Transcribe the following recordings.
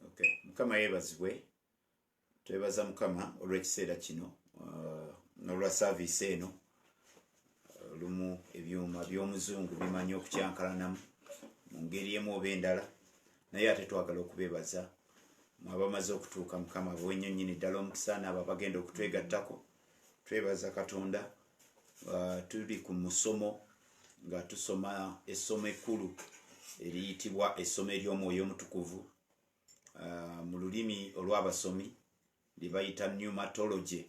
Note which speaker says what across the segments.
Speaker 1: Okay, mukama yebazibwe. Twebaza mukama olw'ekiseera kino n'olwa service eno. Lumu ebyuma by'omuzungu bimanyi okukyankalanamu mu ngeri emu oba endala, naye ate twagala okubeebaza abamaze okutuuka mukama bwennyonnyini ddala omukisa n'abo abagenda okutwegattako. Twebaza Katonda. Tuli ku musomo nga tusoma essomo ekkulu eriyitibwa essomo ery'omwoyo omutukuvu. Mu lulimi olw'abasomi libayita pneumatology,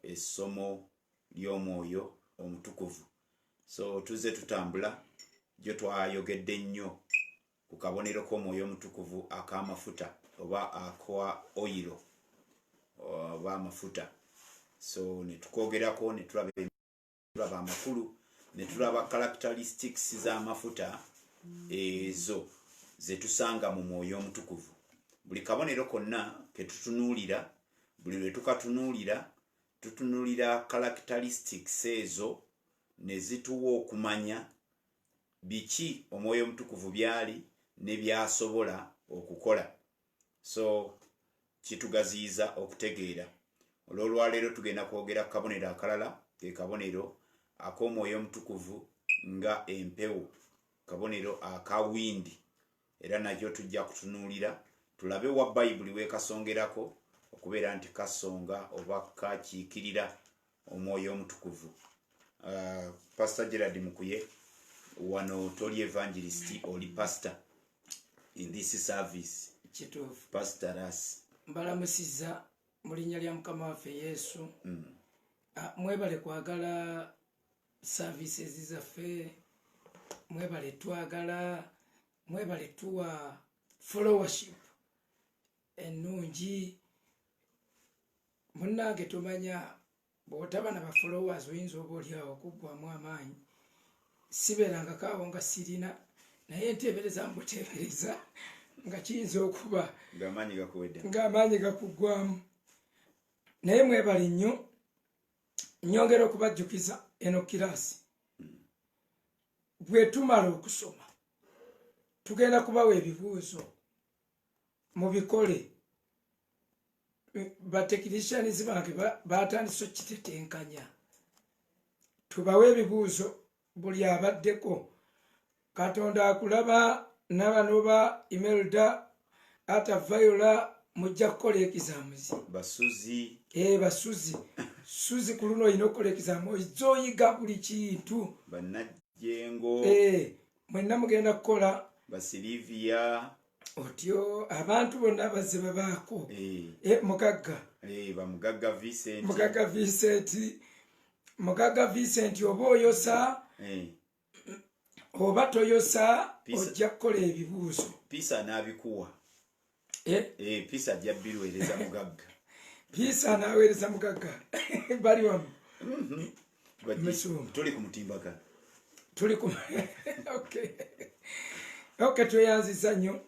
Speaker 1: essomo ly'omwoyo omutukuvu. So tuze tutambula gyo twayogedde nnyo ku kabonero k'omwoyo omutukuvu ak'amafuta oba akwa oyiro oba amafuta. So ne tukogerako ne tulaba amakulu ne tulaba characteristics z'amafuta ezo ze tusanga mu mwoyo omutukuvu. Buli kabonero konna ke tutunuulira, buli lwe tukatunuulira tutunuulira characteristics ezo ne zituwa okumanya biki omwoyo omutukuvu byali ne byasobola okukola. So kitugaziyiza okutegeera. Olw'olwaleero tugenda kwogera ku kabonero akalala, ke kabonero ak'omwoyo omutukuvu nga empewo, kabonero aka windi. Era nakyo tujja kutunuulira tulabe wa Bayibuli weekasongerako okubeera nti kasonga oba kakiikirira omwoyo omutukuvu. Pastor Gerard Mukuye, wano toli evangelist, oli pastor in this service.
Speaker 2: Kituufu.
Speaker 1: Pastor Ras.
Speaker 2: Mbalamusiza mu linnya lya Mukama waffe Yesu. Mwebale kwagala services zaffe, mwebale twagala, mwebale tuwa followership ennungi. Munnange tumanya bw'otaba na ba followers oyinza oba oliawo okuggwamu amaanyi. Sibeerangako awo nga sirina, naye nteebereza mbuteebereza nga kiyinza okuba ng'amaanyi gakuggwamu. Naye mwebale nnyo. Nyongera okubajjukiza eno kiraasi. Bwe tumala okusoma tugenda kubawa ebibuuzo mubikole. Batekinisians bange batandise okukitetenkanya. Tubawe ebibuuzo buli abaddeko. Katonda akulaba n'abano ba Imelda ata Viola mujja kukola ekizaamuzi.
Speaker 1: Basuzi.
Speaker 2: Basuzi. Suzi ku luno olina okukola ekizaamu ojja oyiga buli kintu.
Speaker 1: Bannajjengo.
Speaker 2: Mwenna mugenda kukola.
Speaker 1: Basilivia.
Speaker 2: Otyo abantu bonna bazze babaako. Mugagga.
Speaker 1: Bamugagga Vincent.
Speaker 2: Mugagga Vincent. Mugagga Vincent oba oyosa oba toyosa ojja kukola ebibuuzo.
Speaker 1: Pisa n'abikuwa. Pisa ajja biruweereza mugagga.
Speaker 2: Pisa n'aweereza mugagga. Bali wamu.
Speaker 1: Tuli ku mutimbagano.
Speaker 2: Tuli ku Okay, tweyanziza nnyo.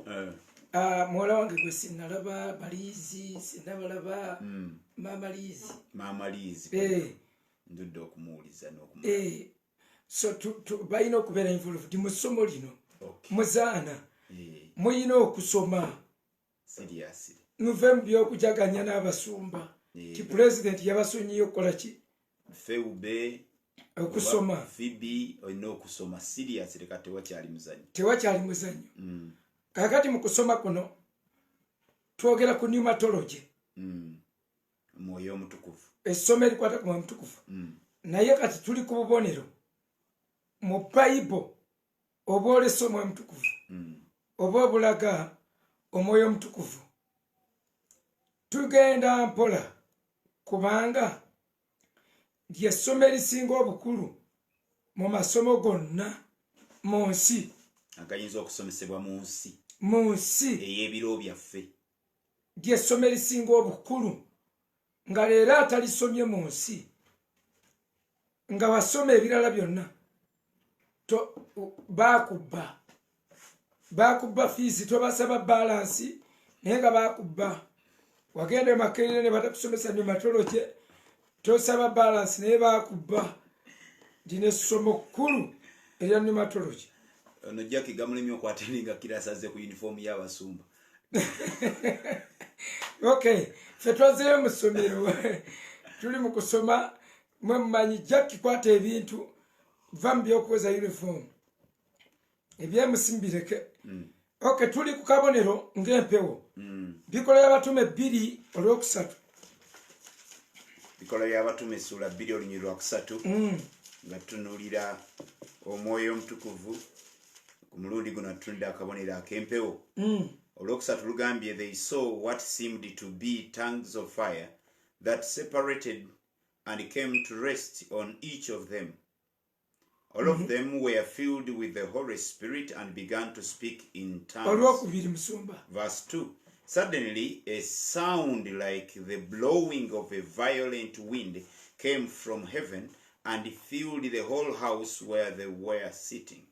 Speaker 2: Muwala wange gwe sinnalaba Baliizi, sinnabalaba Maama Liizi.
Speaker 1: Maama Liizi. Ndudde okumuwuliza n'okumuwuliza.
Speaker 2: So balina okubeera involved mu ssomo lino. Muzaana. Muyina okusoma.
Speaker 1: Seriously.
Speaker 2: Muve mu by'okujaganya n'abasumba. Ti President yabasonyiye okukola ki?
Speaker 1: Feube.
Speaker 2: Okusoma.
Speaker 1: Fibi olina okusoma. Seriously kati tewakyali muzannyo.
Speaker 2: Tewakyali muzannyo. Kakati mu kusoma kuno twogera ku pneumatology.
Speaker 1: Mwoyo omutukuvu.
Speaker 2: Essomo erikwata ku mwoyo omutukuvu. Naye kati tuli ku bubonero mu Bible oba olesa omwoyo omutukuvu oba obulaga omwoyo omutukuvu. Tugenda mpola kubanga lyessomo erisinga obukulu mu masomo gonna mu nsi.
Speaker 1: Agayinza okusomesebwa mu nsi.
Speaker 2: Mu nsi
Speaker 1: ey'ebiro byaffe.
Speaker 2: Lyessomo erisinga obukulu nga leero atalisomye mu nsi nga wasoma ebirala byonna bakubba fiisi tobasaba balansi naye nga bakubba. Wagenda Makerere ne batakusomesa pneumatology tosaba balansi naye bakubba. Lino essomo kkulu erya pneumatology.
Speaker 1: ono Jackie gamulemye okwateninga kirasaze ku uniform y'abasumba.
Speaker 2: Okay, fetwaze mu ssomero tuli mu kusoma mwe mmanyi Jackie kwata ebintu vambi okuweza uniform ebyemusimbireke. Okay, tuli ku kabonero ng'empewo. Bikola y'abatume 2 olwokusatu.
Speaker 1: Bikola y'abatume essula 2 olunyiriri lwakusatu nga tunuulira omwoyo omutukuvu ku mulundi guno tutunulira akabonero ak'empewo. Olwokusatu lugambye they saw what seemed to be tongues of fire that separated and came to rest on each of them. All of them were filled with the Holy Spirit and began to speak in tongues. Verse 2. Suddenly, a sound like the blowing of a violent wind came from heaven and filled the whole house where they were sitting.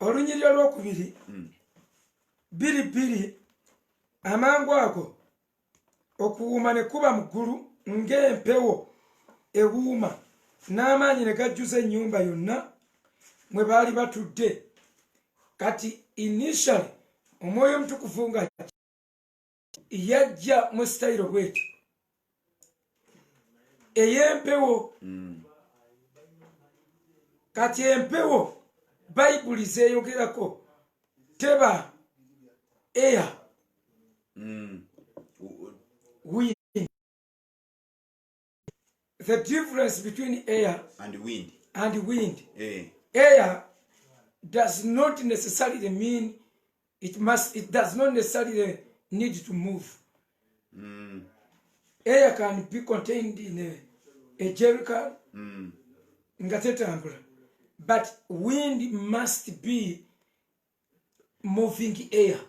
Speaker 2: Olunyiriri olwokubiri biri amangu ago okuwuuma ne kuba mu ggulu ng'empewo ewuuma n'amaanyi ne gajjuza ennyumba yonna mwe baali batudde. Kati initially omwoyo omutukuvu nga yajja mu sitayiro bwetyo ey'empewo. Kati empewo bayibuli zeeyogerako teba air wind. The difference between air
Speaker 1: and wind
Speaker 2: air does not necessarily mean it does not necessarily need to move. Air can be contained in a jerrycan but wind must be moving air.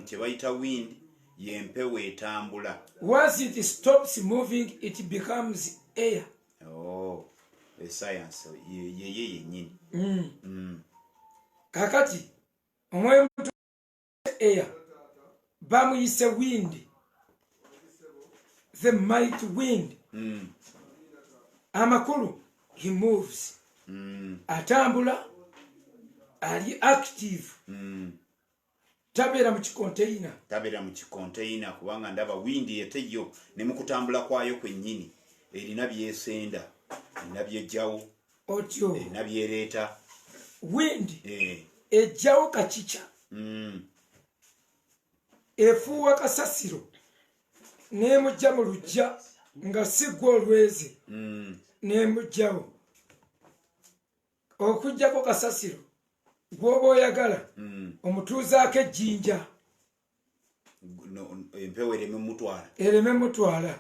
Speaker 1: Kyebayita wind yempewo etambula.
Speaker 2: Once it stops moving, it becomes air.
Speaker 1: Oh, the science ye yenyini.
Speaker 2: Kakati omwoyo air bamuyise wind, the mighty wind. Amakulu, he moves. Atambula, ali active. Tabera mu kikonteyina
Speaker 1: kubanga ndaba windi eteyo ne mu kutambula kwayo kwennyini erina byesenda, erina byejjawo, erina byereeta.
Speaker 2: Wind ejjawo kakica, efuuwa kasasiro n'emujja mu lujja nga si gwe olweze n'emujjawo. Okujjako kasasiro gw'oba oyagala omutuuzaako ejjinja
Speaker 1: empewo
Speaker 2: ereme mutwala.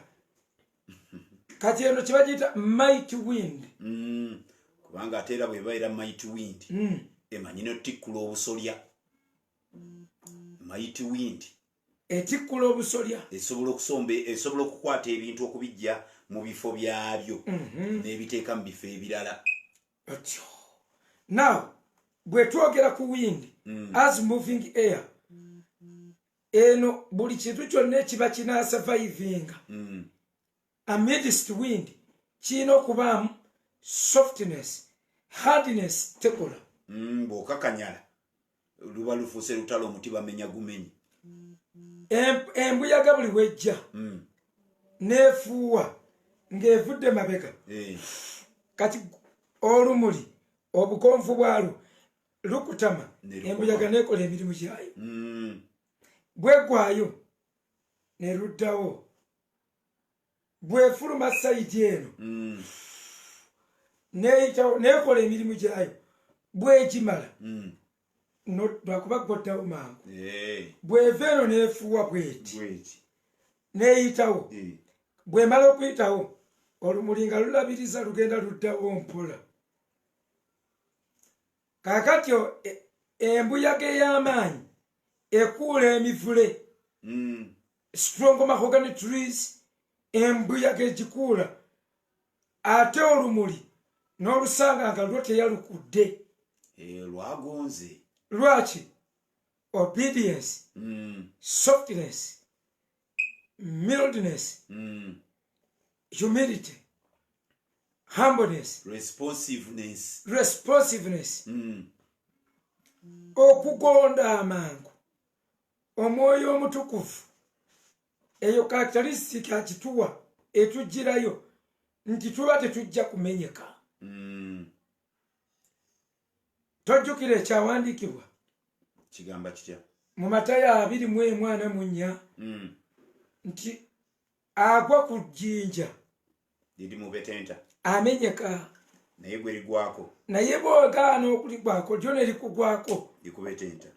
Speaker 2: Kati eno kye bagiyita mighty wind.
Speaker 1: Kubanga ate era bw'eba era mighty wind emanyi n'otikkula obusolya. Mighty wind
Speaker 2: etikkula obusolya,
Speaker 1: esobola okukwata ebintu okubijja mu bifo byabyo n'ebiteeka mu bifo ebirala.
Speaker 2: Now bwe twogera ku wind as moving air, eno buli kintu kyonna ekiba kinaasurvivinga amidst wind kirina okubaamu softness, hardness tekola.
Speaker 1: Bw'okakanyala luba lufuuse lutalo omuti bamenya gumenyi.
Speaker 2: Embuyaga buli wejja n'efuuwa ng'evudde mabega. Kati olumuli obukonfu bwalwo lukutama, embuyaga n'ekola emirimu gyayo. Bwegwayo ne luddawo, bwefuluma sayidi eno n'ekola emirimu gyayo, bwegimala lwakuba gwaddawo mangu. Bweva eno n'efuuwa bweti n'eyitawo, bwemala okuyitawo olumuli nga lulabiriza lugenda luddawo mpola. Kaakati embuyaga ey'amaanyi ekuula emivule, strong mahogany trees, embuyaga egikuula, ate olumuli n'olusanga nga lwo teyalukudde.
Speaker 1: Lwagonze.
Speaker 2: Lwaki? Obedience, softness, mildness, humility, humbleness,
Speaker 1: responsiveness,
Speaker 2: okugonda amangu, omwoyo omutukuvu. Eyo characteristic akituwa etujjirayo nti tuba tetujja kumenyeka. Tojjukira ekyawandiikibwa
Speaker 1: kigamba kitya
Speaker 2: mu Matayo 24:4 nti agwa ku jjinja
Speaker 1: liri mu betenta
Speaker 2: amenyeka,
Speaker 1: naye gwe ligwako,
Speaker 2: naye bw'ogaana okuligwako lyo ne likugwako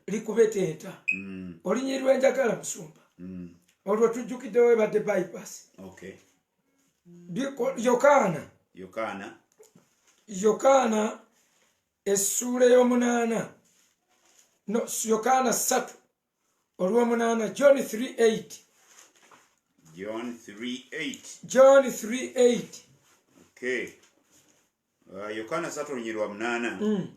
Speaker 2: likubetenta. Olinyirwa enjagala musumba, olwo tujjukidde webadde bypass. Yokaana essuula ey'omunaana, no, Yokaana 3:8. John 3:8.
Speaker 1: Yokaana 3:8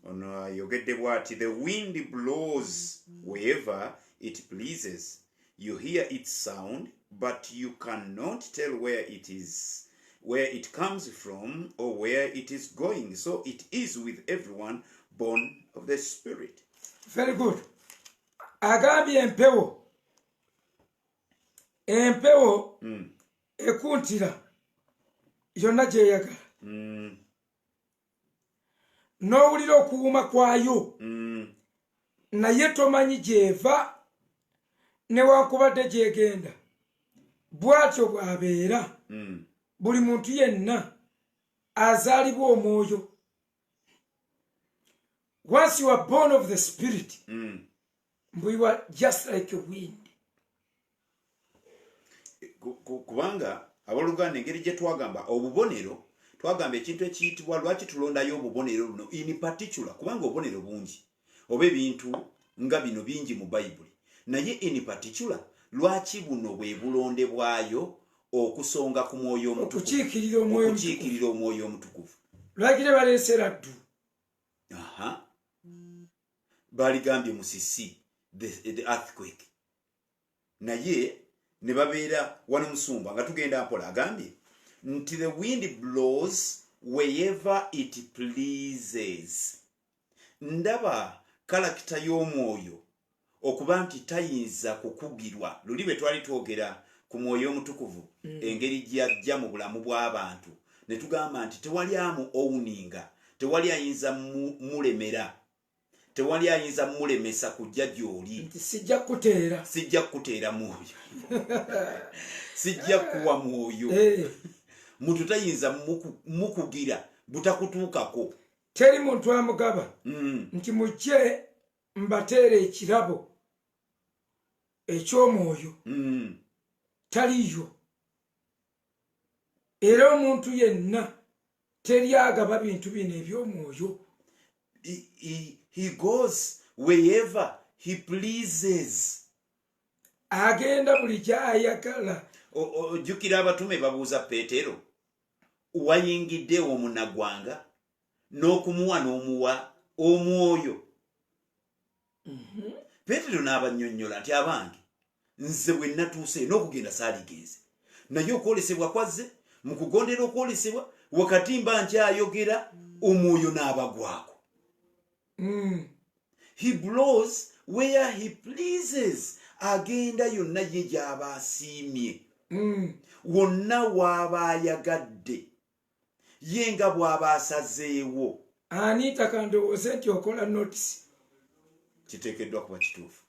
Speaker 1: ono ayogedde bw'ati, the wind blows wherever it pleases. You hear its sound, but you cannot tell where it comes from or where it is going. So it is with everyone born of the Spirit.
Speaker 2: Very good. Agambye empewo ekuntira yonna gyeyagala, n'owulira okuwuuma kwayo, naye tomanyi gyeva newankubadde gyegenda. Bw'atyo bw'abeera buli muntu yenna azaalibwa omwoyo. Once you are born of the Spirit, you are just like a wind.
Speaker 1: Kubanga abaluganda engeri gye twagamba obubonero, twagamba ekintu ekiyitibwa lwaki tulondayo obubonero luno in particular, kubanga obubonero bungi oba ebintu nga bino bingi mu Bayibuli, naye in particular lwaki buno bwe bulondebwayo okusonga ku mwoyo omutukuvu, okukiikirira omwoyo omutukuvu.
Speaker 2: Lwaki baleese laddu?
Speaker 1: Baligambye musisi, the earthquake, naye ne babeera wano musumba nga tugenda mpola, agambye nti the wind blows wherever it pleases. Ndaba kalakita y'omwoyo okuba nti tayinza kukugirwa. Luli bwe twali twogera ku mwoyo omutukuvu engeri gy'ajja mu bulamu bw'abantu, ne tugamba nti tewali amu owuninga, tewali ayinza mulemera, tewali ayinza mulemesa kujja gy'oli,
Speaker 2: nti sijja kukuteera mwoyo
Speaker 1: sijja kuwa mwoyo, muntu tayinza mukugira butakutuukako.
Speaker 2: Teri muntu amugaba nti mujje mbateere ekirabo eky'omwoyo, taliyo. Era omuntu yenna teri agaba bintu bino eby'omwoyo.
Speaker 1: He goes wherever he pleases.
Speaker 2: Agenda buli gy'ayagala.
Speaker 1: Ojjukira abatume babuuza Peetero, wayingidde omunnagwanga n'okumuwa n'omuwa omwoyo. Peetero n'abannyonnyola nti abange, nze bwe natuuse n'okugenda saaligenze, naye okwolesebwa kwazze, mu kugondera okwolesebwa wakati mba nkyayogera omwoyo n'abagwako. He blows where he pleases. Agenda yonna ye gy'aba asiimye, wonna w'aba ayagadde, ye nga bw'aba asazeewo.
Speaker 2: Anita kandowooze nti okola notisi.
Speaker 1: Kiteekeddwa kuba kituufu.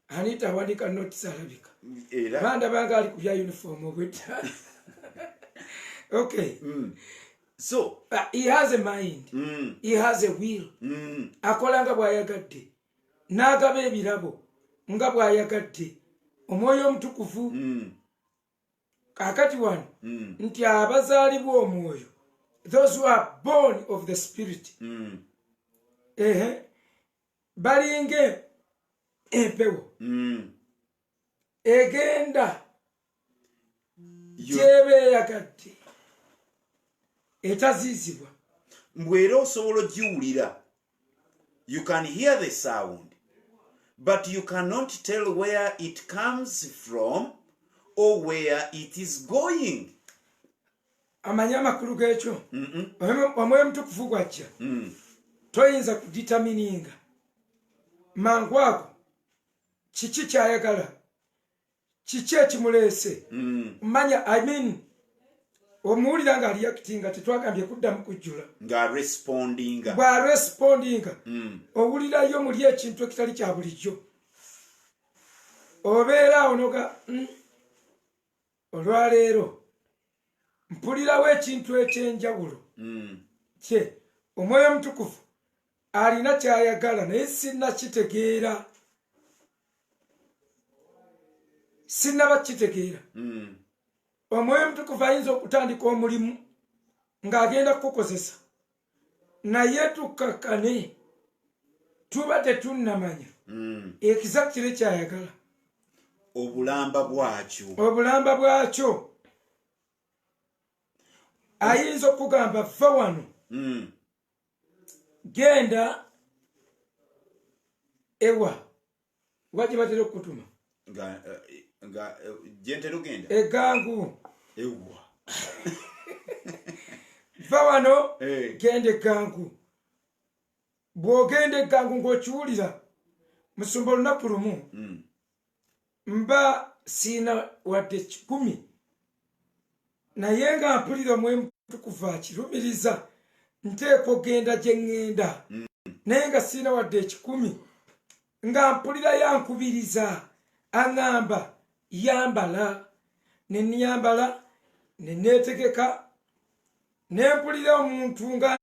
Speaker 2: Anita awanika notisi alabika. Banda banga ali ku bya uniform obwedda. Okay.
Speaker 1: So
Speaker 2: he has a mind, he has a will. Akola nga bw'ayagadde, n'agaba ebirabo nga bw'ayagadde. Omwoyo omutukuvu kakati wano nti abazaalibwa omwoyo, those who are born of the Spirit, balinga empewo egenda gy'eba eyagadde etaziizibwa.
Speaker 1: Mbwera osobola ogiwulira, you can hear the sound, but you cannot tell where it comes from or where it is going.
Speaker 2: amanya amakulu g'ekyo omwoyo omutukuvu gwajja toyinza kuditamininga mangu ago kiki kyayagala kiki ekimuleese manya omuwulira nga aliyakitinga tetwagambye kuddamu kujjula bw'arespondinga owulirayo muli ekintu ekitali kya bulijjo obeera awo noga olwaleero mpulirawo ekintu ekyenjawulo kye omwoyo omutukuvu alina kyayagala naye sinnaba kitegeera omwoyo omutukuvu ayinza okutandika omulimu ng'agenda kukozesa naye tukakkane tuba tetunnamanya exactly kyayagala
Speaker 1: obulamba
Speaker 2: bwakyo ayinza okugamba va wano genda ewa wajje batera okutuma egangu
Speaker 1: ewa
Speaker 2: va wano genda egangu bw'ogenda egangu ng'okiwulira musumba olunaku lumu mba siina wadde 10 naye nga mpulira omwoyo omutukuvu akirumiriza nteeka ogenda gye ŋŋenda naye nga siina wadde 10 nga mpulira yankubiriza aŋŋamba yambala nennyambala neneetegeka nempulira omuntu nga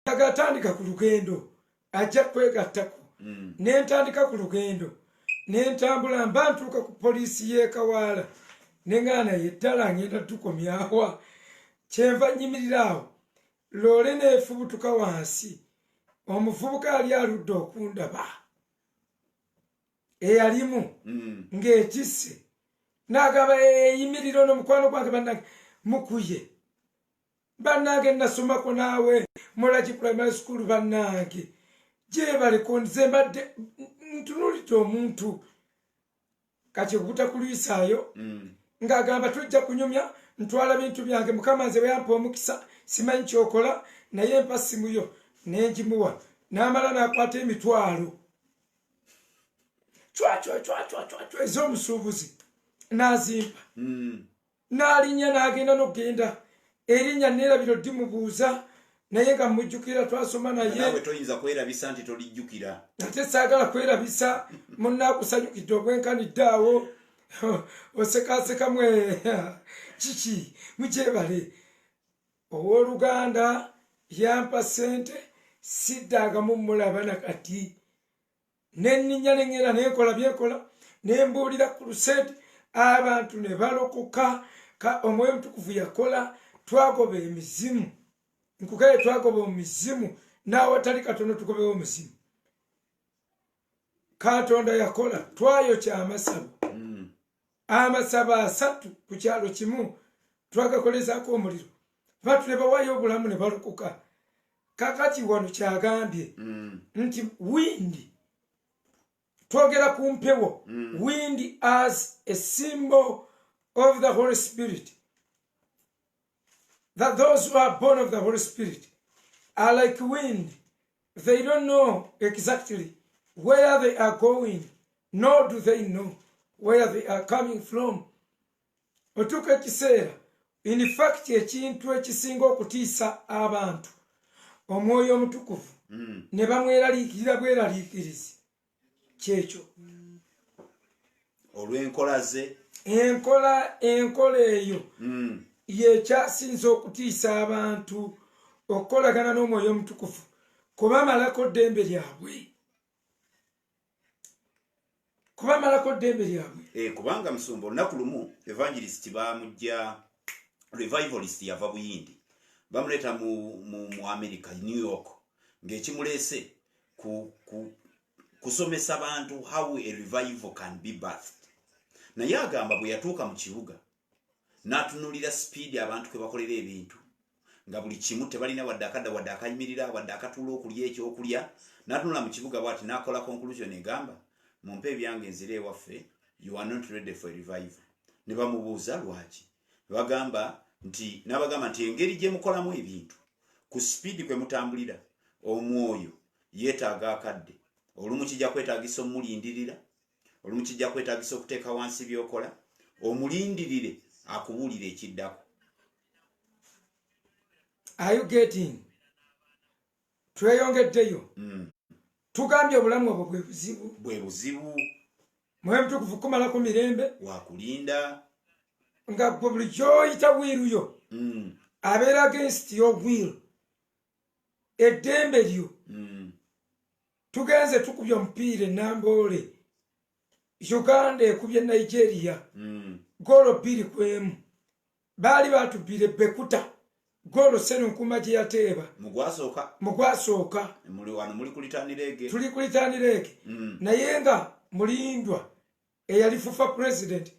Speaker 2: agatandika ku lugendo ajja kwegattako nentandika ku lugendo nentambula mba ntuuka ku poliisi y'ekawaala neŋŋaana yeddala ngenda tukomyawa kyenva nyimirira awo loole neefubutuka wansi omuvubuka yali aludde okundaba eyalimu ng'etisse n'agamba eyimirira ono mukwano gwange bannange mukuye bannange nasomako naawe mulagi primary school bannange gyebaleko nze mbadde ntunulidde omuntu kati obutakulwisaayo ng'agamba tujja kunyumya ntwala bintu byange mukama nze weyampa omukisa simanyi kyokola naye mpa simuyo nengimuwa n'amala n'akwata emitwalo cwacwacwacwacwa ez'omusuubuzi n'azimpa n'alinnya n'agenda n'okgenda erinnya neerabiro dimubuuza naye nga mujjukira twasoma naye
Speaker 1: toyinza kwerabisa nti tolijjukira
Speaker 2: ate saagala kwerabisa munnaakusanyukidde obwenkanidde awo osekasekamu kiki mukyebale owooluganda yampa sente siddaagamu mulaba nakati nenninya neŋŋera nenkola byenkola nembuulira ku lusente abantu ne balokoka omwoyo omutukuvu yakola twagoba emizimu nkugaye twagoba omuzimu n'awatali katono tugobewo omuzimu katonda yakola twayokya amasabo amasabo 3 ku kyalo kimu twagakolezaako omuliro bantu ne bawaayo obulamu ne balokoka kakati wano kyagambye nti windi twogera ku mpewo wind as a symbol of the Holy Spirit, that those who are born of the Holy Spirit are like wind. They don't know exactly where they are going, nor do they know where they are coming from. Otuka ekiseera in fact ekintu ekisinga okutiisa abantu omwoyo omutukuvu ne bamweraliikirira bweraliikirizi kyekyo
Speaker 1: olw'enkola ze
Speaker 2: enkola eyo yekyasinza okutiisa abantu okukolagana n'omwoyo omutukuvu kubamalako ddembe lyabwe
Speaker 1: kubanga musumba olunaku lumu evangelist bamujja revivalist yava Buyindi bamuleeta mu America New York ng'ekimuleese kusomesa abantu how a revival can be birthed. Naye agamba bwe yatuuka mu kibuga n'atunulira speed abantu kwe bakolera ebintu nga buli kimu tebalina wadde akadda wadde akayimirira wadde akatuula okulya ekyokulya n'atunula mu kibuga bw'ati n'akola conclusion egamba mumpe ebyange enzire ewaffe you are not ready for a revival. Ne bamubuuza lwaki bagamba nti engeri gye mukolamu ebintu ku speed kwe mutambulira omwoyo yeetaaga akadde olumu kijja kwetaagisa omulindirira olumu kijja kwetaagisa okuteeka wansi byokola omulindirire akubuulira ekiddako.
Speaker 2: Are you getting? Tweyongeddeyo. Tugambye obulamu obwo bwe buzibu. Mwe Mutukuvu kumala ku mirembe
Speaker 1: wakulinda
Speaker 2: nga gwe buli gy'oyita bwiruyo abeera against your will. Eddembe lyo tugenze tukubye omupiira Namboole Uganda ekubye Nigeria goolo 2-1 baali batubire Bekuta goolo Serunkuma gye yateeba mugwasooka
Speaker 1: muli kulitanirege
Speaker 2: tuli kulitanirege naye nga Mulindwa eyali fufa president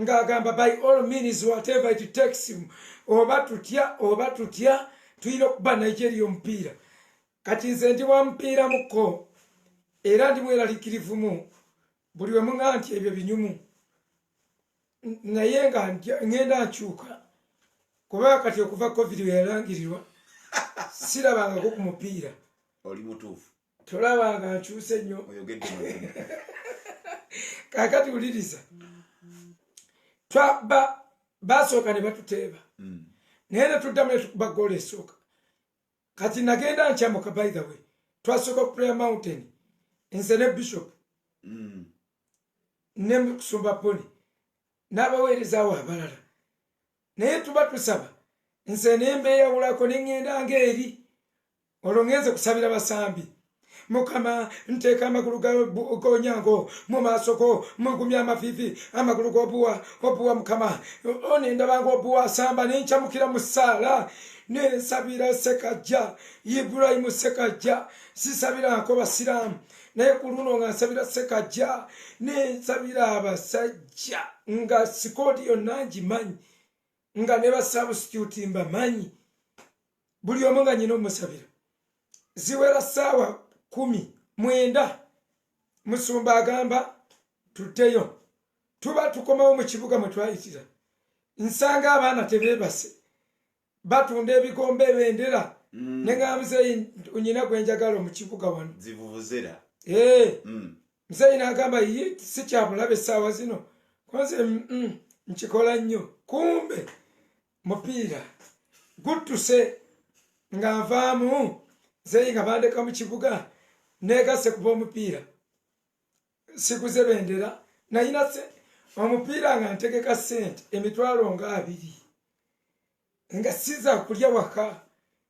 Speaker 2: ng'agamba by all means whatever it takes him oba tutya tuyina okuba Nigeria omupiira. Kati nze ndi wa mupiira muko era ndi mweraliikirivumu buli we muŋŋamba nti ebyo binyumu naye nga ŋŋenda nkyuka kuba kati okuva covid we yalangirirwa sirabangako ku mupiira.
Speaker 1: Oli mutuufu
Speaker 2: tolabanga nkyuse nnyo kakati wuliriza basooka ne batuteeba naye ne tuddamu ne tukuba goolo esooka. Kati nagenda nkyamuka by the way twasooka ku Prayer Mountain nze ne Bishop ne Musumba Poni n'abaweerezaawo abalala naye tuba tusaba nze ne mbeeyawulako ne ŋŋenda ng'eri olwo ŋŋenze kusabira basambi. Mukama nteeka amagulu g'Onyango mu maaso go mugumya amavivi amagulu g'obuwa Mukama onendabanga obuwa asamba nenkyamukira mu ssaala nensabira Sekajja Ibrahimu Sekajja sisabirako basiraamu naye ku luno nga nsabira Sekajja nensabira abasajja nga sikoodi yonna ngimanyi nga ne basabstitute mbamanyi buli omu nga nyina omusabira. Ziwera ssaawa 19 Musumba agamba tuddeyo tuba tukomawo mu kibuga mwe twayitira nsanga abaana tebeebase batunda ebigombe ebendera ne ngamba muzeeyi nyina gwe njagala mu kibuga wano
Speaker 1: zivuvuzera
Speaker 2: muzeeyi n'agamba si kyabulabe essaawa zino konze nkikola nnyo kumbe mupiira guttuse nga nvaamu zeeyi nga bandeka mu kibuga negase kuba omupiira sikuze bendera nayina omupiira nga ntegeka sente emitwalo nga 2 nga siza kulya waka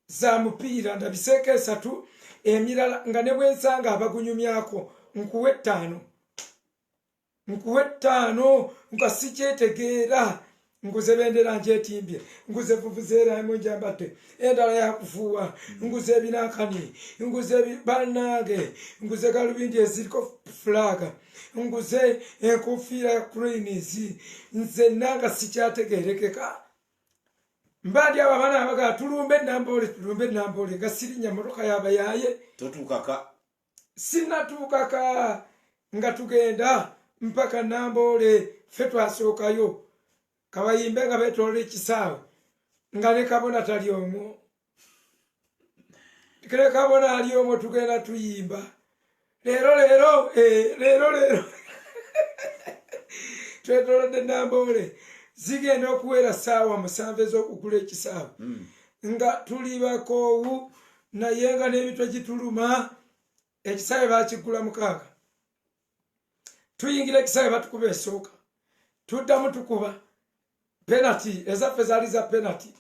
Speaker 2: za mupiira ndabiseeka 3 emirala nga ne bwensanga abagunyumyako nkuwe 5 nga sikyetegeera nguze bendera njetimbye nguze vuvuzeera munjambate endala yakufuwa nguze ebinakani nguze banange nguze galubindi eziriko flaga nguze enkofiira ya cranes nze nanga sikyategerekeka mbadi aba bana abaga tulumbe Namboole nga sirinya motoka yabayaye
Speaker 1: totukaka
Speaker 2: sinnatukaka nga tugenda mpaka Namboole ffe twasookayo kabayimbe nga betoola ekisaawe nga ne kabona tali omwo kale kabona ali omwo tugenda tuyimba leero twetolodde Namboole zigenda okuwera ssaawa 7 ez'okugula ekisaawe nga tuli bakoowu naye nga n'emitwe gituluma ekisaawe bakigula 6 tuyingira ekisaawe batukuba esooka tuddamu tukuba penalty ezaffe zaali za penalty.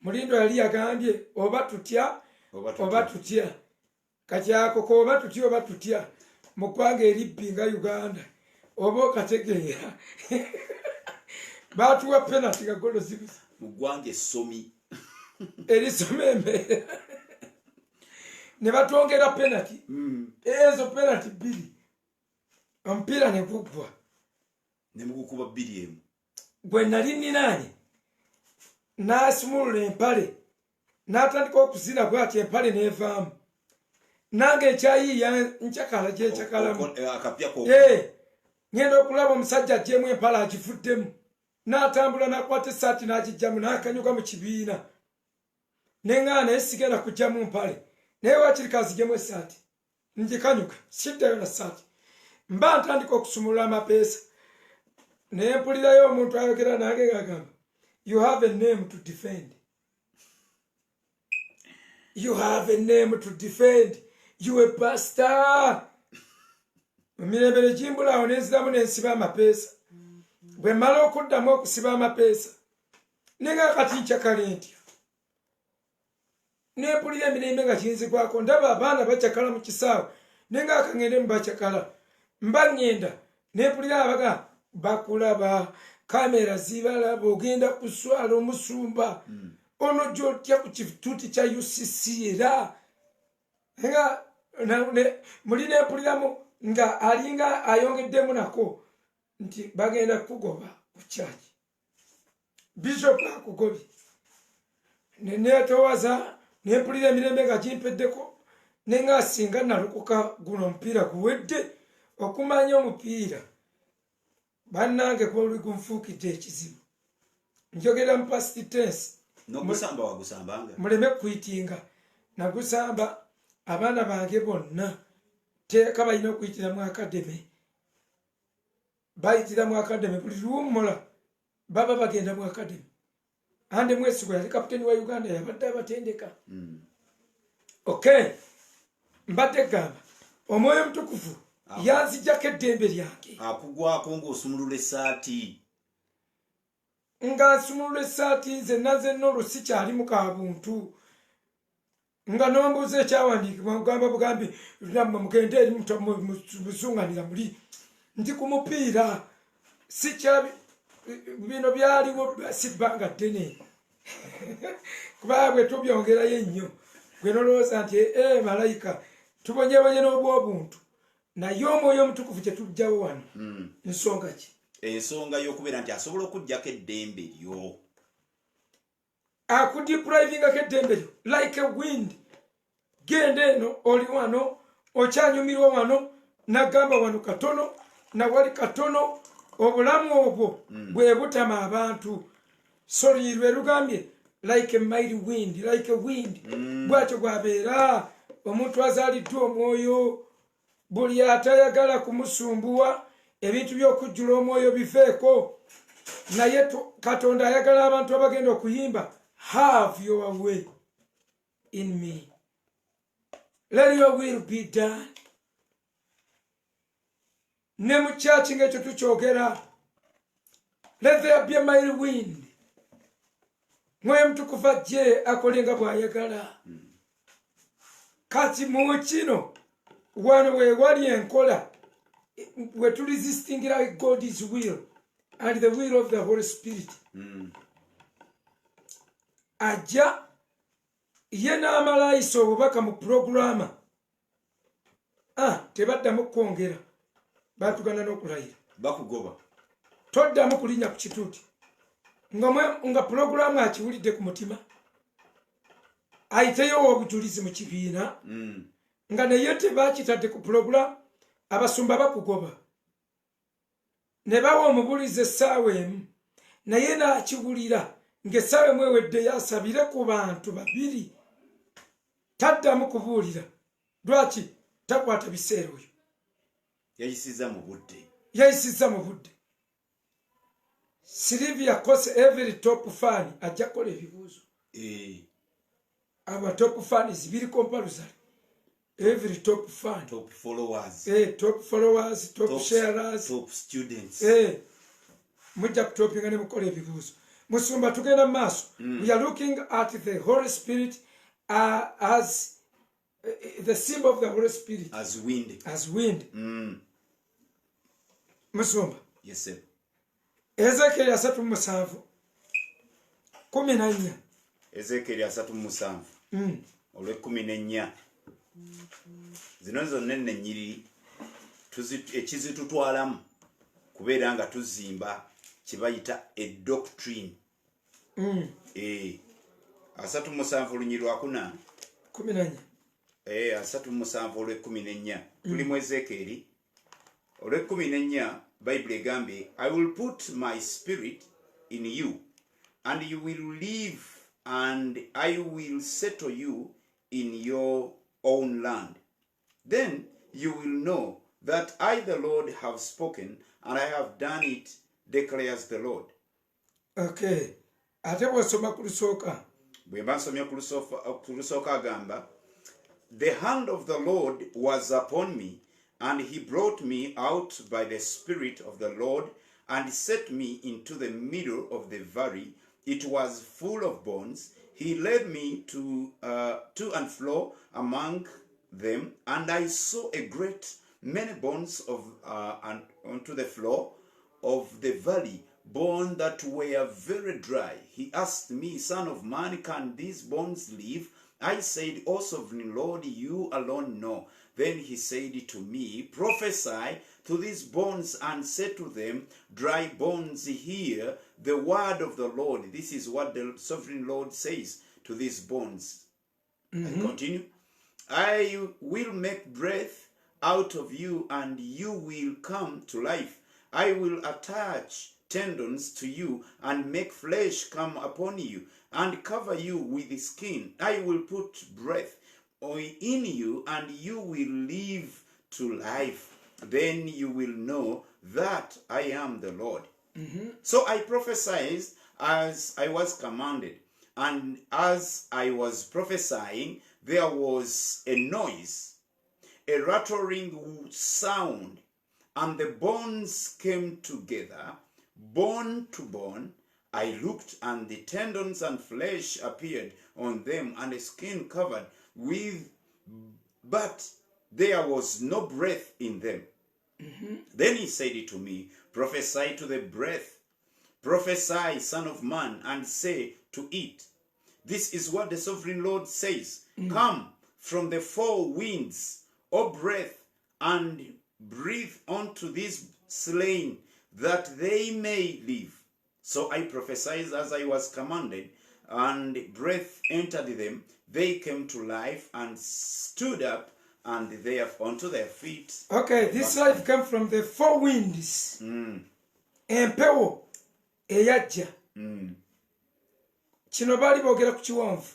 Speaker 2: Mulindwa yali yagambye oba tutya kati ako ko oba tutya mu ggwanga eribbi nga Uganda oba okategeera batuwa penalty nga golo zibuza
Speaker 1: mu ggwanga essomi
Speaker 2: erisoma embeera ne batwongera penalty ezo penalty 2 omupiira ne guggwa
Speaker 1: ne mugukuba 2
Speaker 2: gwe nali ninaanye n'asimulula empale n'atandika okuzina bw'ati empale n'evaamu nange ekyayiiya nkyakala gyekyakalamu ngenda okulaba omusajja ajjeemu empale agifuddemu n'atambula n'akwata essaati n'agijjamu n'akanyuga mu kibiina neŋŋaana naye sigenda kujjamu mpale naye waakiri azigemu essaati ngikanyuga siddayo na ssaati mba ntandika okusumulula amapeesa naye mpulirayo omuntu ayogera nange ng'agamba you have a name to defend. You have a name to defend. You a pastor. Mirembe jimbula oneziramu n'ensiba amapeesa. Bwe mmala okuddamu okusiba amapeesa nenga kati nkyakala ntya nepulira emirembe nga kinzigwako ndaba abaana bakyakala mu kisaawe nenga akangende mu bakyakala mba ŋŋenda nepulira abaga bakulaba kamera zibalaba ogenda kuswala omusumba ono gyotya ku kituuti kya UCC era nga muli nepuliramu nga alinga ayongeddemu nako nti bagenda kugoba ku kyaki bishop akugobye nenetowaza nempulira emirembe nga gimpeddeko nenga singa nalukuka guno omupiira guwedde okumanya omupiira bannange gwoli gunfuukidde ekizibu njogera mu past tense
Speaker 1: n'ogusamba wagusambanga
Speaker 2: muleme kwitinga nagusamba abaana bange bonna teeka balina okuyitira mu akademe bayitira mu akademe buli luwummula baba bagenda mu akademe ande mwesigwa yali kapiteni wa Uganda yabadde abatendeka okay mbadde gamba omwoyo omutukuvu yanzijjako eddembe lyange
Speaker 1: akugwako ng'osumulula essaati
Speaker 2: nga nsumulula essaati zenna olusikyali mu kabuntu nga nombuuza ekyawandiikibwa mugamba bugambi nammwe mugende eri musuŋŋanira muli ndi ku mupiira sikyabi bino byaliwo si bbanga ddene kubanga bwe tubyongerayo ennyo gwe nolowooza nti malayika tubonyebonye n'obwobuntu naye omwoyo omutukuvu kye tujjawo wano nsonga ki
Speaker 1: ensonga y'okubeera nti asobola okuggyako eddembe lyo
Speaker 2: akudeprivingako eddembe lyo like a wind genda eno oli wano okyanyumirwa wano nagamba wano katono nawali katono obulamu obwo bwe butama abantu sori lwe lugambye like a mighty wind like a wind bwatyo bwabeera omuntu azaaliddwa omwoyo buli atayagala kumusumbuwa ebintu by'okujjula omwoyo biveeko naye katonda ayagala abantu abagenda okuyimba have your way in me, let your will be done. Ne mu church ngekyo tukyogera, let there be a mighty wind. Mwoyo mutukuvu ajje akolenga bw'ayagala. Kati mu kino wano we wali enkola we to resisting like God's will and the will of the Holy Spirit. Ajja ye n'amalayisa obubaka mu programa tebaddamu kwongera batugana n'okulayira
Speaker 1: bakugoba
Speaker 2: toddamu kulinnya ku kituuti nga programa akiwulidde ku mutima ayiteyo obujulizi mu kibiina nga naye tebakitadde ku programa abasumba bakugoba ne bawa omubulizi essaawa emu naye n'akiwulira ng'essaawa emu ewedde yasabire ku bantu babiri taddamu kubuulira lwaki takwata biseera oyo
Speaker 1: yayisizza mu budde
Speaker 2: Sylvia Kose every top fan ajja kukola ebibuuzo aba top fans biri compulsory every top fan
Speaker 1: top followers
Speaker 2: top sharers
Speaker 1: top students
Speaker 2: mujja kutopinga ne mukola ebibuuzo musumba tugenda maaso we are looking at the Holy Spirit as the symbol of the Holy Spirit
Speaker 1: as wind.
Speaker 2: Musumba
Speaker 1: yes sir
Speaker 2: Ezekiel 3:7 14
Speaker 1: Ezekiel 3:7 olwe 14 zino zonna ennyiriri ekizitutwalamu kubeera nga tuzimba kibayita doctrine 3:7 olunyiri lwakuna
Speaker 2: 14
Speaker 1: 3:7 olwe 14 tuli mu Ezekiel olwe 14 Bible egambye I will put my spirit in you, and you will live, and I will settle you in your own land. Then you will know that I, the Lord, have spoken, and I have done it, declares the Lord.
Speaker 2: Okay. Ate bw'osoma ku lusooka.
Speaker 1: Bwe mba nsomye ku lusooka agamba, the hand of the Lord was upon me, and he brought me out by the Spirit of the Lord, and set me into the middle of the valley. It was full of bones. He led me to and fro among them, and I saw a great many bones and onto the floor of the valley, bones that were very dry. He asked me, Son of man, can these bones live? I said, O sovereign Lord, you alone know. Then he said to me, prophesy to these bones and say to them, dry bones, hear the word of the Lord. This is what the sovereign Lord says to these bones. I continue. I will make breath out of you, and you will come to life. I will attach tendons to you and make flesh come upon you and cover you with skin. I will put breath in you, and you will live to life. Then you will know that I am the Lord. So I prophesied as I was commanded, and as I was prophesying, there was a noise, a rattling sound, and the bones came together, bone to bone. I looked, and the tendons and flesh appeared on them, and the skin covered with, but there was no breath in them. Then he said to me, prophesy to the breath, prophesy, son of man, and say to it, this is what the sovereign Lord says. Come from the four winds, O breath, and breathe unto these slain, that they may live. So I prophesied as I was commanded, and breath entered them. They came to life and stood up, and they have onto their feet.
Speaker 2: Okay, this life came from the four winds. Empewo eyajja. Kino baali boogera ku kiwonvu.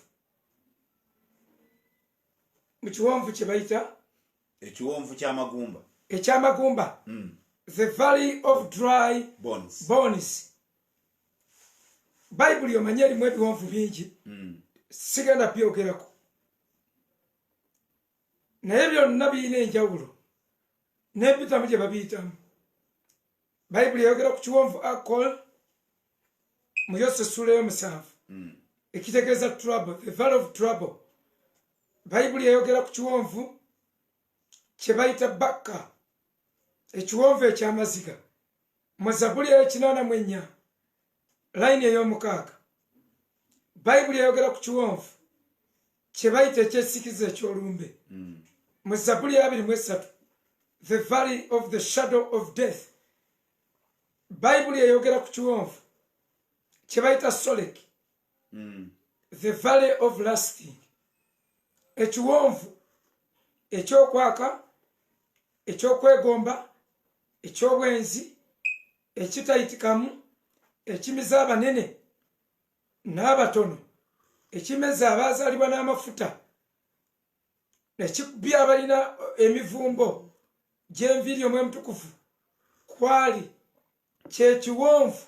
Speaker 2: Mu kiwonvu kye bayita
Speaker 1: ekiwonvu ky'amagumba.
Speaker 2: Ekyamagumba. The valley of dry bones. Bayibuli omanye erimu ebiwonvu bingi. Sigenda byogerako. Naye byonna birina enjawulo. N'ebitamu gye babiyitamu. Bayibuli yayogera ku kiwonvu Akol mu Yoswa essula y'omusanvu. Ekitegeeza trouble, the valley of trouble. Bayibuli yayogera ku kiwonvu kye bayita Bakka, ekiwonvu eky'amaziga. Mu Zabbuli ey'ekinaana layini ey'omukaaga. Bayibuli yayogera ku kiwonvu kye bayita ekyesikiza eky'olumbe. Mu Zabbuli 23, the valley of the shadow of death. Bayibuli yayogera ku kiwonvu kye bayita Soleki, the valley of lasting. Ekiwonvu ekyokwaka, ekyokwegomba, ekyobwenzi, ekitayitikamu, ekimiza abanene n'abatono, ekimeza abaazaalibwa n'amafuta, ekikubya abalina emivumbo gy'enviiri omw'omutukuvu kwali kyekiwonvu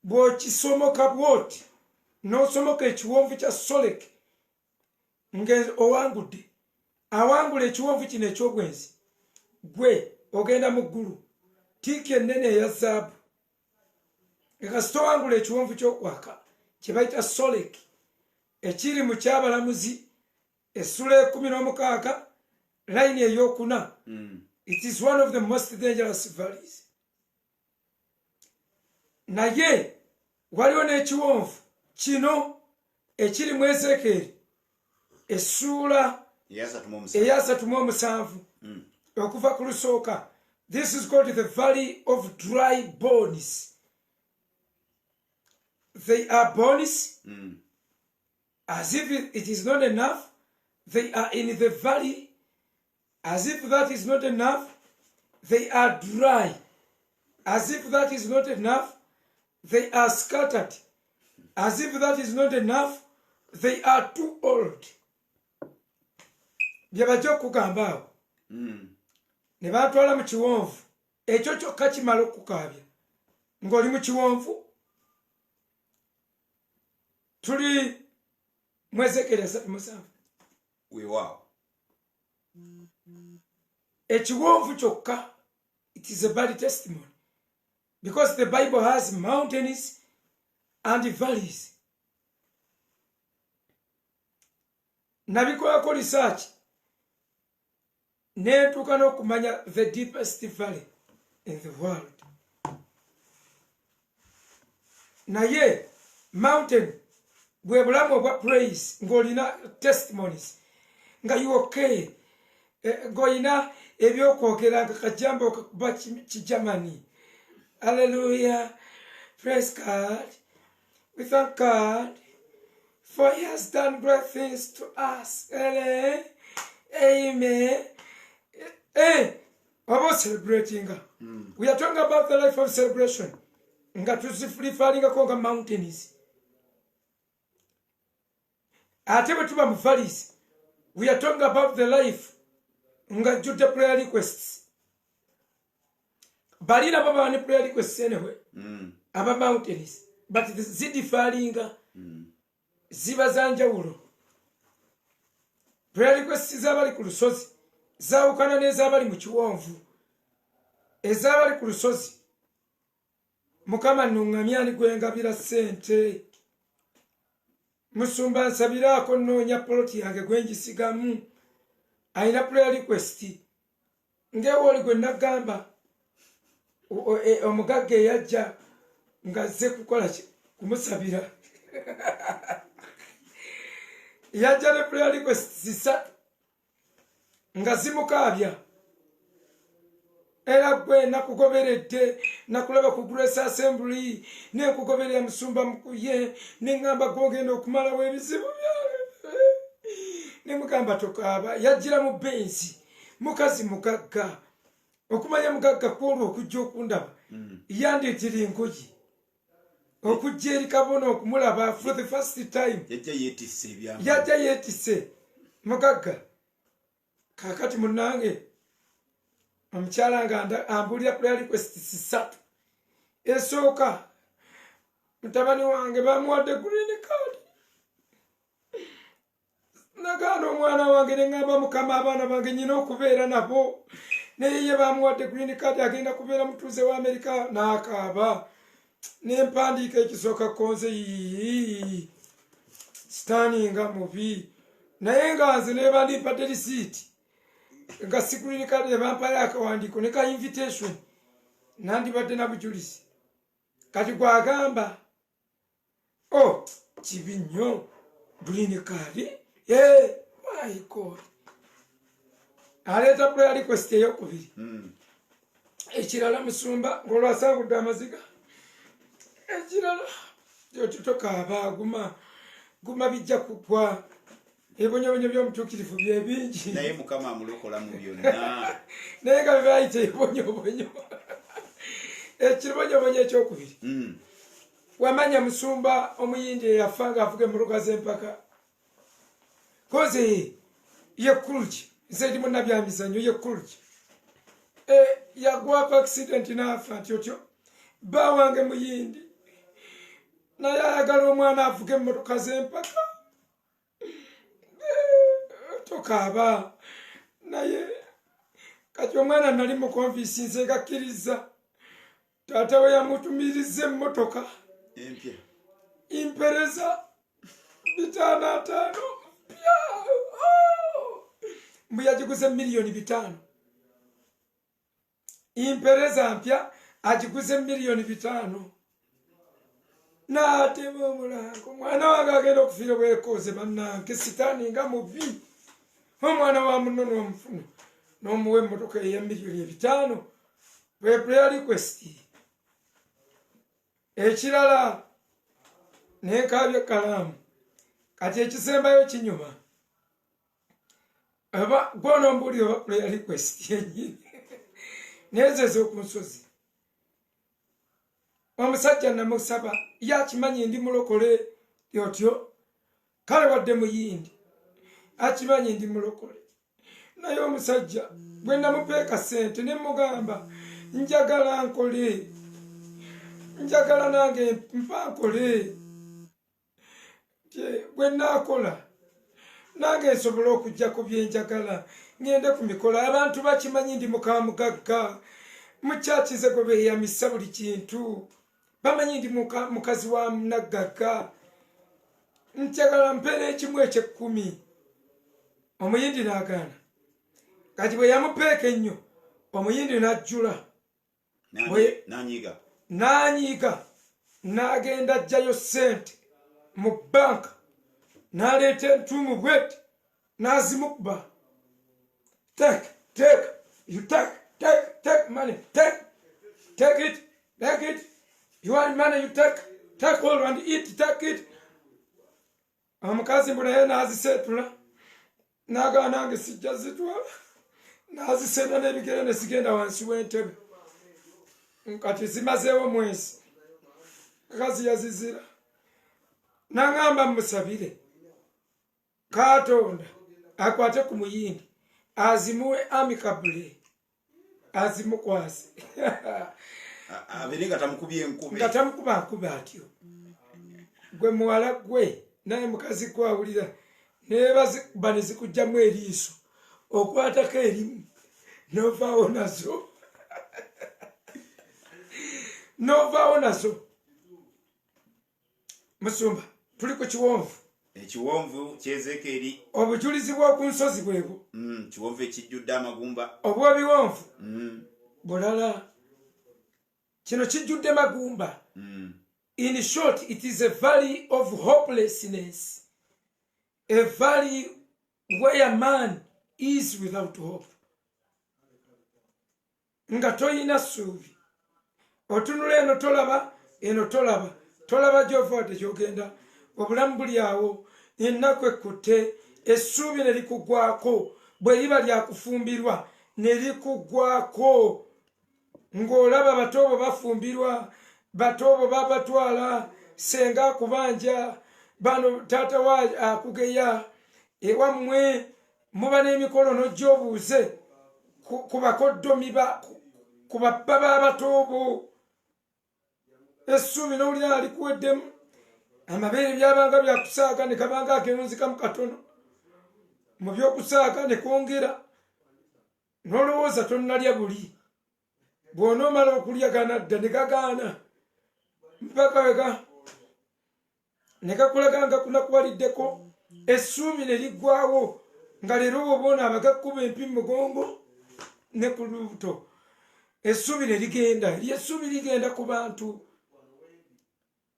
Speaker 2: bw'okisomoka bw'oti n'osomoka ekiwonvu kya Soleki nga owangudde. Awangula ekiwonvu kino eky'obwenzi, gwe ogenda mu ggulu, tiiki ennene eya zaabu. Kasita owangula ekiwonvu ky'okwaka kye bayita Soleki, ekiri mu ky'abalamuzi essula 16 layini ey'okuna. It is one of the most dangerous valleys. Naye waliwo n'ekiwonvu kino ekiri mu Ezekieri essula eya 37 okuva ku lusooka. This is called the valley of dry bones. They are bones. As if it is not enough, they are in the valley. As if that is not enough, they are dry. As if that is not enough, they are scattered. As if that is not enough, they are too old. Byabajja okugamba awo. Ne batwala mu kiwonvu. Ekyo kyokka kimala okukaabya. Ng'oli mu kiwonvu. Tuli mu Ezekiel 37.
Speaker 1: Weewaawo.
Speaker 2: Ekiwonvu kyokka, it is a bad testimony. Because the Bible has mountains and valleys. Nabikolako research. Netuuka n'okumanya the deepest valley in the world. Naye mountain bwe bulamu obwa praise ng'olina testimonies nga you okay ng'olina ebyokwogera nga kajambo kakuba kijamani. Hallelujah. Praise God. We thank God for he has done great things to us. Amen. About celebrating. We are talking about the life of celebration. Nga tuzifulifalinga konga mountains. Ate bwe tuba mu valleys. We are talking about the life. Nga judde prayer requests. Balina baba ne prayer requests anyway. Aba mountains. But zidifalinga. Ziba zanjawulo. Prayer requests z'abali ku lusozi zaawukana n'ez'abali mu kiwonvu. Ez'abali ku lusozi Mukama nnuŋŋamyani gwe ngabira ssente. Musumba nsabiraako nnoonya poloti yange gwe njisigamu. Ayina prayer request. Ngewooli gwe nagamba omugagga eyajja nga azze kukola kumusabira. Yajja ne prayer request zisatu nga zimukaabya. Era gwe nakugoberedde nakulaba ku Grace Assembly nekugoberera musumba mukuye neŋŋamba gwogenda okumalawo ebizibu byawe. Nemugamba tokaaba. Yajjira mu benzi mukazi mugagga. Okumanya mugagga kwolwo okujja okundaba. Yandeetera engoye. Okujja eri kabona okumulaba for the first time. Yajja yeetisse mugagga. Kakati munnange omukyala nga ambulira prayer request zisatu. Esooka mutabani wange bamuwadde green card. Nagaana omwana wange ne ŋŋamba Mukama abaana bange nyina okubeera nabo. Naye ye bamuwadde green card agenda kubeera mutuuze wa Amerika n'akaaba. Nempandiika ekisooka konze sitaninga mubi. Naye nga nze ne bandimpadde risiiti. Nga si green card ebampayo akawandiiko ne ka invitation. Nandibadde na bujulizi. Kati gwagamba. Oh, kibi nnyo. Green card. My God. Aleeta prayer request ey'okubiri. Ekirala musumba ng'olwasangudde amaziga. Ekirala gyotutokaaba guma bijja kugwa. Ebonyobonyo by'omutuukirivu bye bingi.
Speaker 1: Naye Mukama amulokola mu byonna.
Speaker 2: Naye nga byayita ebonyobonyo. Ekibonyobonyo ekyokubiri. Wamanya musumba omuyindi eyafa ng'avuga emmotoka z'empaka. Koze ye Kulji. Nze ndi munnabyamizannyo ye Kulji. Yagwako accident n'afa nti otyo. Bba wange muyindi. Naye ayagala omwana avuga emmotoka z'empaka. Tokaaba. Naye kati omwana nali mu konfiisi nze gakkiriza. Taata we yamutumiriza emmotoka.
Speaker 1: Empya.
Speaker 2: Impereza 5,500. Mbu yagiguze $5,000,000. Impereza mpya agiguze $5,000,000. N'atema omulango. Omwana wange agenda okufiira bwekoze bannange sitaani nga mubi. Omwana wa muno n'omufuna n'omuwa emmotoka eya $5,000,000. Bwe prayer request. Ekirala nenkaabya kalaamu. Kati ekisembayo kinyuma. Aba gwona mbuli oba prayer request yennyini. Nezo ez'oku nsozi. omusajja namusaba yakimanyi ndi mulokole yotyo kale wadde muyindi akimanyi ndi mulokole naye omusajja bwe namupeeka ssente ne mugamba njagala nkole njagala nange mpankole bwe naakola nange nsobola okujja ku byenjagala ngende ku mikolo abantu bakimanyi ndi mukamugagga mukyakize gwe beeyamisa buli kintu bamanyi ndi mukazi wa munaggagga njagala mpe n'ekimu eky'ekkumi omuyindi n'agaana kati bwe yamupeeka ennyo omuyindi n'ajjula n'anyiiga n'agenda ajjayo ssente mu banka n'aleeta entuumu bweti n'azimukuba take money take it you want money you take all and eat take it omukazi mbu naye n'aziseetula n'agaana nange sijja zitwala n'azisenda n'ebigere ne zigenda wansi w'entebe kati zimazeewo mwezi kakazi yazizira n'angamba musabire katonda akwate ku muyindi azimuwe amicably azimukwase
Speaker 1: abere nga tamukubye enkube
Speaker 2: nga tamukuba nkuba atyo gwe muwala gwe naye mukazi gwawulira nebazikuba ne zikujjamu eriiso okwatako erimu novaawo nazo novaawo nazo musumba tuli ku kiwonvu
Speaker 1: ekiwonvu kyezekeri
Speaker 2: obujulizi bw'oku nsozi bwebwo
Speaker 1: kiwonvu ekijjudde amagumba
Speaker 2: obw'ebiwonvu bulala kino kijjudde magumba in short it is a valley of hopelessness a valley where a man is without hope nga toyina ssuubi otunula eno tolaba gy'ova tekyogenda obulamu buli awo ennaku ekkute essuubi ne likugwako bwe liba lyakufumbirwa ne likugwako ng'olaba bato bo bafumbirwa bato bo babatwala senga akubanja bano taata wa akugeya ewammwe muba n'emikolo n'ojja obuuze ku bakoddomi ku babba b'abato bo essuubi n'owulira alikuweddemu amabeere byabanga byakusaaga ne kabanga akewunzikamu katono mu by'okusaaga ne kwongera n'olowooza tonnalya buli bw'onoomala okulya ganadda ne gagaana mpaka wega ne gakulaga nga kunakuwaliddeko essuubi ne liggwawo nga leero bw'oboona abagakkuba empi mu mugongo ne ku lubuto essuubi ne ligenda essuubi ligenda ku bantu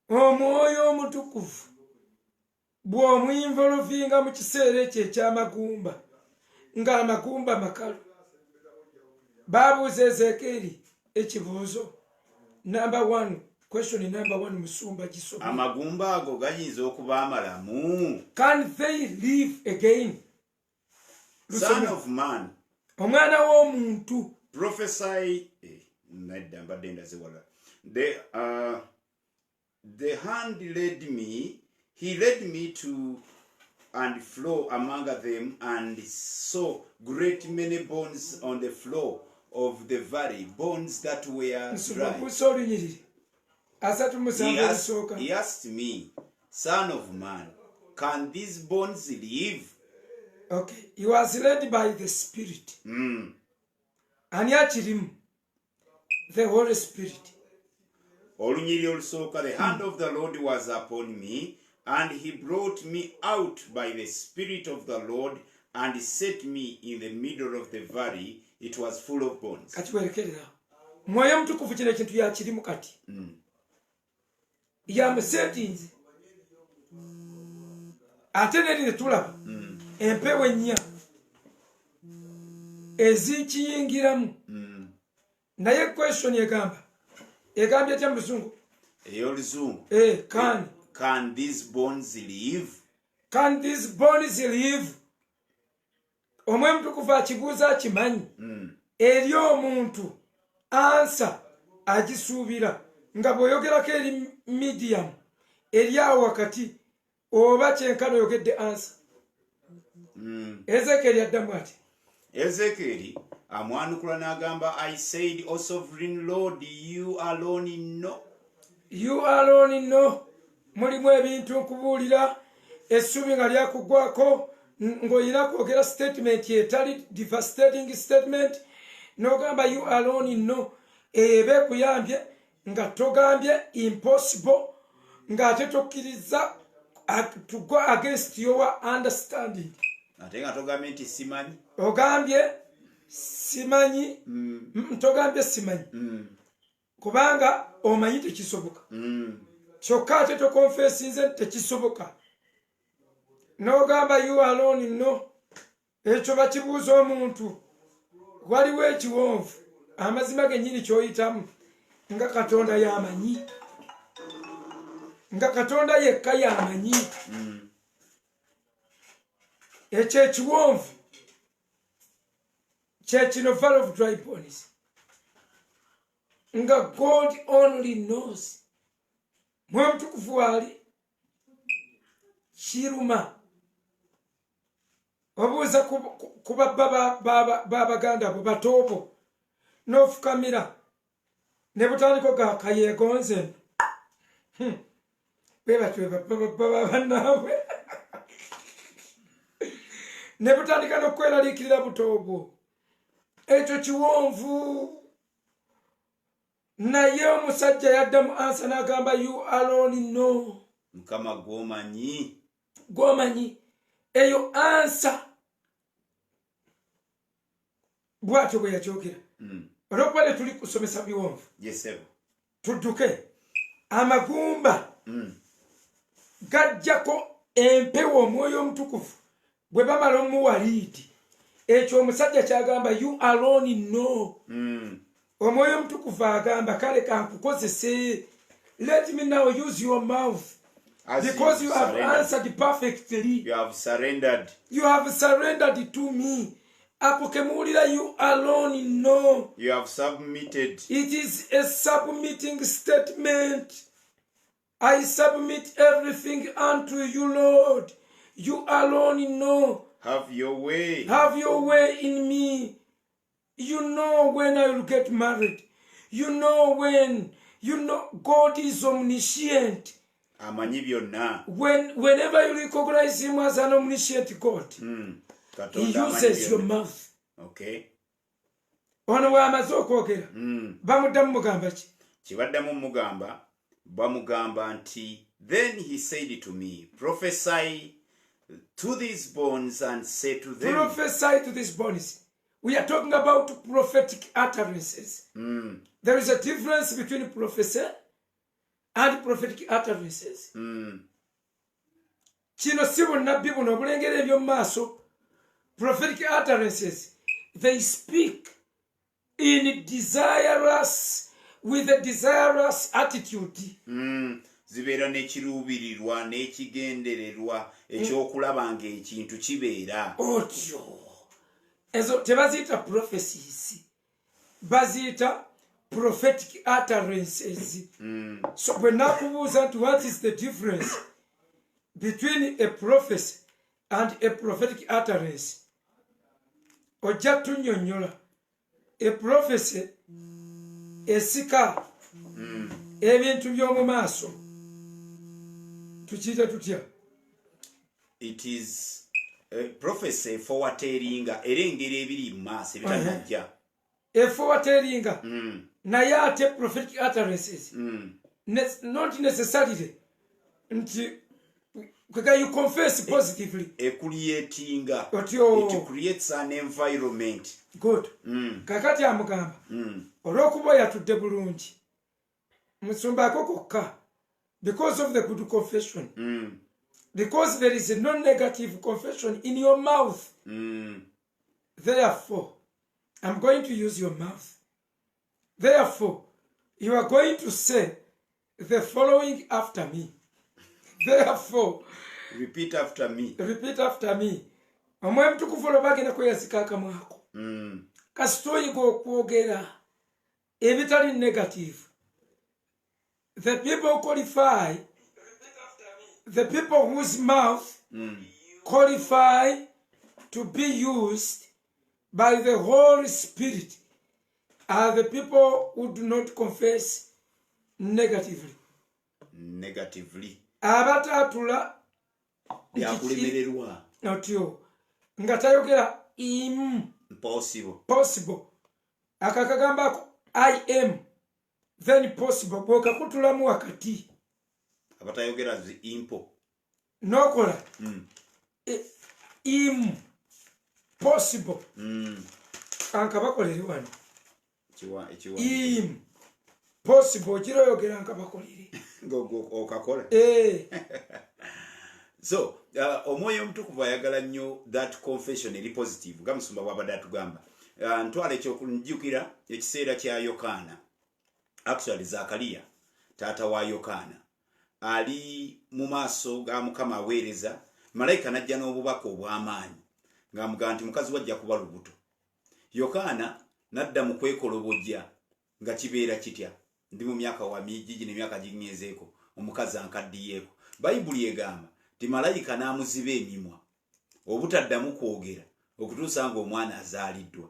Speaker 2: omwoyo omutukuvu bw'omwinvolovinga mu kiseera ekyo eky'amagumba ng'amagumba makalu babuuza Ezeekeri ekibuuzo question number 1 musumba gisoma
Speaker 1: amagumba ago gayinza okuba amalamu
Speaker 2: can they live again
Speaker 1: son of man
Speaker 2: omwana w'omuntu
Speaker 1: prophesy nedda mbadde ndazewala the hand led me he led me to and flow among them and saw great many bones on the floor of the valley bones that were dry. He asked me, son of man, can these bones live?
Speaker 2: Okay, he was led by the Spirit. And yachirimu, the Holy Spirit.
Speaker 1: The hand of the Lord was upon me, and he brought me out by the Spirit of the Lord and set me in the middle of the valley. It was full of bones.
Speaker 2: Mwoyo mutukuvu kino ekintu yakirimu kati. Yamusetinze. Ate neri ne tulaba. Empewo ennya. Ezikiyingiramu. Naye question egamba. Egambye etya mu Luzungu?
Speaker 1: Ey'Oluzungu. Can these bones live?
Speaker 2: Can these bones live? Omwoyo mutukuvu akibuuza akimanyi. Eri omuntu ansa agisuubira nga bw'oyogerako eri medium eri awo wakati oba kyenkano oyogedde answer. Ezekiel yaddamu ati
Speaker 1: Ezekiel amwanukula n'agamba, I said, O sovereign Lord, you alone know.
Speaker 2: You alone know. Mulimu ebintu nkubuulira essubi nga lyakugwako ng'olina kwogera statement etali devastating statement n'ogamba you alone know. Ebe kuyambye nga togambye impossible ng'ate tokkiriza to go against your understanding.
Speaker 1: Ate nga togambye nti simanyi.
Speaker 2: Ogambye simanyi. Togambye simanyi. Kubanga omanyi tekisoboka. Kyokka ate tokonfesinze tekisoboka. N'ogamba you alone know. Ekyo bakibuuza omuntu. Waliwo ekiwonvu. Amazima gennyini ky'oyitamu. Nga Katonda y'amanyi. Nga Katonda yekka y'amanyi. Ekyo ekiwonvu. Kyekino valley of dry bones. Nga God only knows. Mwemutukufu wali. Kiruma. Obuuza kuba babaganda abo batoobo. N'ofukamira. Ne butandiko ga kayeegonze. Baba bannaabwe. Ne butandika n'okweraliikirira butoobo. Ekyo kiwonvu. Naye omusajja yaddamu ansa n'agamba you alone know.
Speaker 1: Mukama gw'omanyi.
Speaker 2: Gw'omanyi. Eyo ansa. Bw'atyo bwe yakyogera. Olw'okuba ne tuli kusomesa biwonvu.
Speaker 1: Yes, sir.
Speaker 2: Tudduke. Amagumba. Gajjako empewo omwoyo omutukuvu. Bwe bamala omuwa liidi. Ekyo omusajja kyagamba you alone know. Omwoyo omutukuvu agamba kale kankukozese. Let me now use your mouth. Because you have answered perfectly.
Speaker 1: You have surrendered.
Speaker 2: You have surrendered to me. Akokemuulira you alone know.
Speaker 1: You have submitted.
Speaker 2: It is a submitting statement. I submit everything unto you, Lord. You alone know.
Speaker 1: Have your way.
Speaker 2: Have your way in me. You know when I will get married. You know when. You know God is omniscient.
Speaker 1: Amanyi byonna.
Speaker 2: Whenever you recognize him as an omniscient God, he uses your mouth.
Speaker 1: Okay.
Speaker 2: Ono wamaze okwogera. Bamuddamu mugamba ki?
Speaker 1: Kibaddamu mugamba bamugamba nti then he said to me, prophesy to these bones and say to them.
Speaker 2: Prophesy to these bones. We are talking about prophetic utterances. There is a difference between prophecy and prophetic utterances. Kino si bunnabbi buno obulengera eby'omu maaso. Prophetic utterances, they speak in with a desirous attitude.
Speaker 1: Zibeera n'ekiruubirirwa n'ekigendererwa ekyokulaba ng'ekintu kibeera.
Speaker 2: Otyo. Ezo tebaziyita prophecies. Baziyita prophetic utterances. So when nakubuuza nti what is the difference between a prophecy and a prophetic utterance? Ojja tunnyonnyola. A prophecy esika ebintu by'omu maaso. Tukiyita tutya?
Speaker 1: It is a prophecy foretellinga erengera ebiri mu maaso ebitanajja.
Speaker 2: Foretellinga. Naye ate prophetic utterances. Not necessarily. You confess positively.
Speaker 1: It creates an environment.
Speaker 2: Good. Kakati amugamba. Olw'okuba yatudde bulungi. Musumbaako kokka. Because of the good confession. Because there is no negative confession in your mouth. Therefore, I'm going to use your mouth. Therefore, you are going to say the following after me. Therefore,
Speaker 1: repeat after me.
Speaker 2: Repeat after me. Omwoyo mutukuvu olw'obagenda kweyazika akamwako. Kasita oyiga okwogera ebitali negative. The people qualify, the people whose mouth qualify to be used by the Holy Spirit are the people who do not confess negatively. Abatatula
Speaker 1: yakulemererwa
Speaker 2: notyo nga tayogera possible akakagambako I am then possible bwokakutulamu wakati
Speaker 1: abatayogera zi impo
Speaker 2: nokola possible anka bakolere wano possible kiroyogera anka bakolere
Speaker 1: okakola so omwoyo omutukuvu ayagala nnyo that confession eri positive nga musumba bwabadde atugamba ntwala ekyokunjukira ekiseera kya Yokaana, actually Zakariya taata wa Yokaana ali mu maaso ga Mukama aweereza, malayika najja n'obubaka obw'amaanyi ng'amugamba nti mukazi wajja kuba lubuto. Yokaana nadda mu kwekolobojja nga kibeera kitya, ndi mu myaka wa mijiji n'emyaka ginyezeeko, omukazi ankaddiyeeko. Bayibuli egamba ti malayika n'amuziba emimwa obutaddamu kwogera okutuusa ng'omwana azaaliddwa.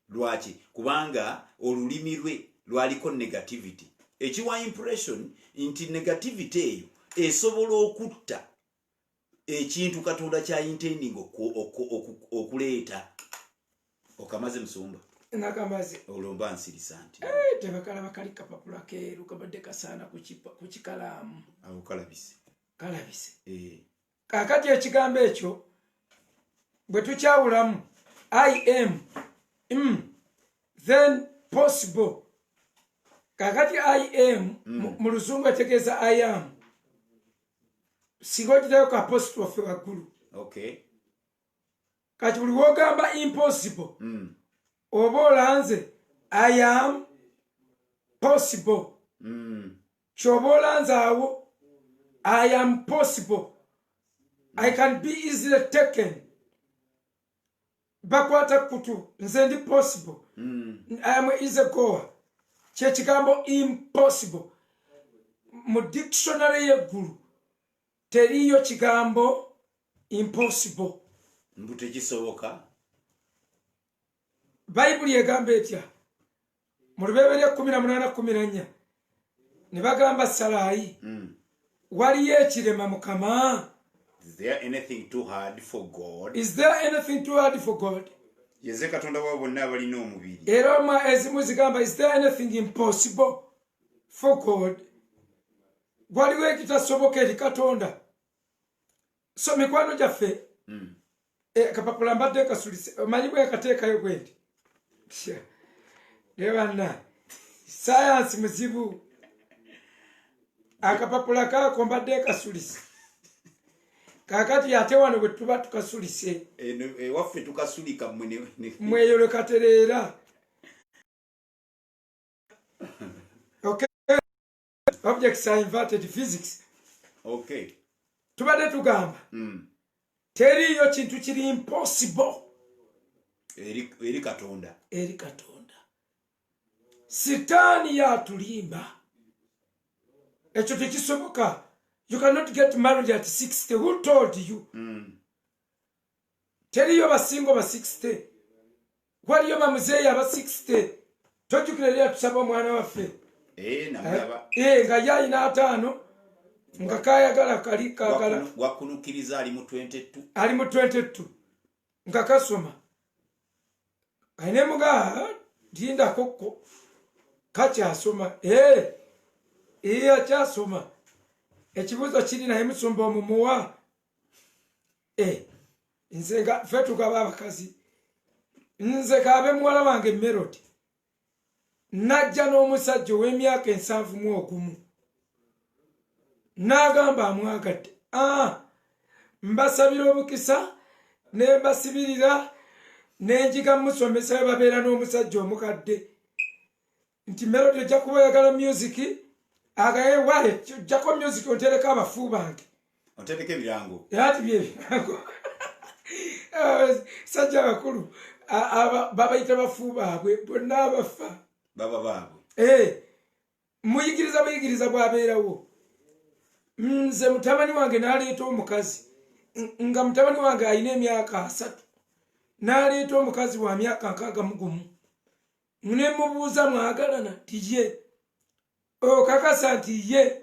Speaker 1: Lwaki? Kubanga olulimi lwe lwaliko negativity. Ekiwa impression nti negativity eyo esobola okutta ekintu Katonda kya intending okuleeta. Okamaze musumba?
Speaker 2: Nakamaze.
Speaker 1: Olomba nsirisa nti.
Speaker 2: Tebakala bakali kapapula keeru kabadde kasaana ku kikalaamu.
Speaker 1: Awo kalabise.
Speaker 2: Kalabise. Kakati ekigambo ekyo bwe tukyawulamu I am then possible. Kakati I am mu Luzungu ategeeza I am. Singa okitayo ka apostrophe waggulu.
Speaker 1: Okay.
Speaker 2: Kati buli wogamba impossible oba olanze I am possible. Kyoba olanze awo I am possible. I can be easily taken. Bakwata kutu nze ndi possible. I am easy goer. Kyekigambo impossible. Mu dictionary yeggulu teriyo kigambo impossible.
Speaker 1: Mbute kisoboka.
Speaker 2: Bayibuli egamba etya mu Lubereberye 18:14 ne bagamba Salaayi waliyo ekirema Mukama.
Speaker 1: Is there anything too hard for God?
Speaker 2: Is there anything too hard for God?
Speaker 1: Yeze Katonda wa bonna abalina omubiri.
Speaker 2: Era ezimu zigamba is there anything impossible for God? Waliwo ekitasoboka eri Katonda. So mikwano gyaffe kapapula mbadde kasulise omanyi bwe kateekayo gwendi lebanna science muzibu akapapula kako mbadde kasulise kakati ate wano bwe tuba tukasulise
Speaker 1: waffe tukasulika
Speaker 2: mweyolo katereera. Okay, objects are inverted physics.
Speaker 1: Okay,
Speaker 2: tubadde tugamba teriyo kintu kiri impossible
Speaker 1: eri Katonda.
Speaker 2: Eri Katonda. Sitaani yatulimba. Ekyo tekisoboka. You cannot get married at 60. Who told you? Teriyo basingo ba 60. Waliyo bamuzeeyi aba 60. Tojjukira lya tusaba omwana waffe.
Speaker 1: Namulaba.
Speaker 2: Nga yalina 5. Nga kayagala kali kagala.
Speaker 1: Wakunukiriza ali mu 22.
Speaker 2: Ali mu 22. Nga kasoma. Aine muga dinda kokko. Kakyasoma. Akyasoma. Ekibuzo kiri naye musumba omumuwa. Nze nga ffe tugaba abakazi. Nze kabe muwala wange Melody. Najja n'omusajja ow'emyaka 71. N'agamba amwagadde. Mbasabira obukisa ne mbasibirira n'enjiga musomesa babeera n'omusajja omukadde. Nti Melody ojja kuba oyagala music. Agaye wale jako music otereka abafu bange.
Speaker 1: Otereke birango.
Speaker 2: Yati bye birango. Sajja bakulu baba ita bafu babwe bonna abafa.
Speaker 1: Baba babwe.
Speaker 2: muyigiriza bwabeerawo. Nze mutabani wange n'aleeta omukazi nga mutabani wange alina emyaka 3 n'aleeta omukazi wa myaka 61 ne mubuuza mwagalana tiye okakasa nti ye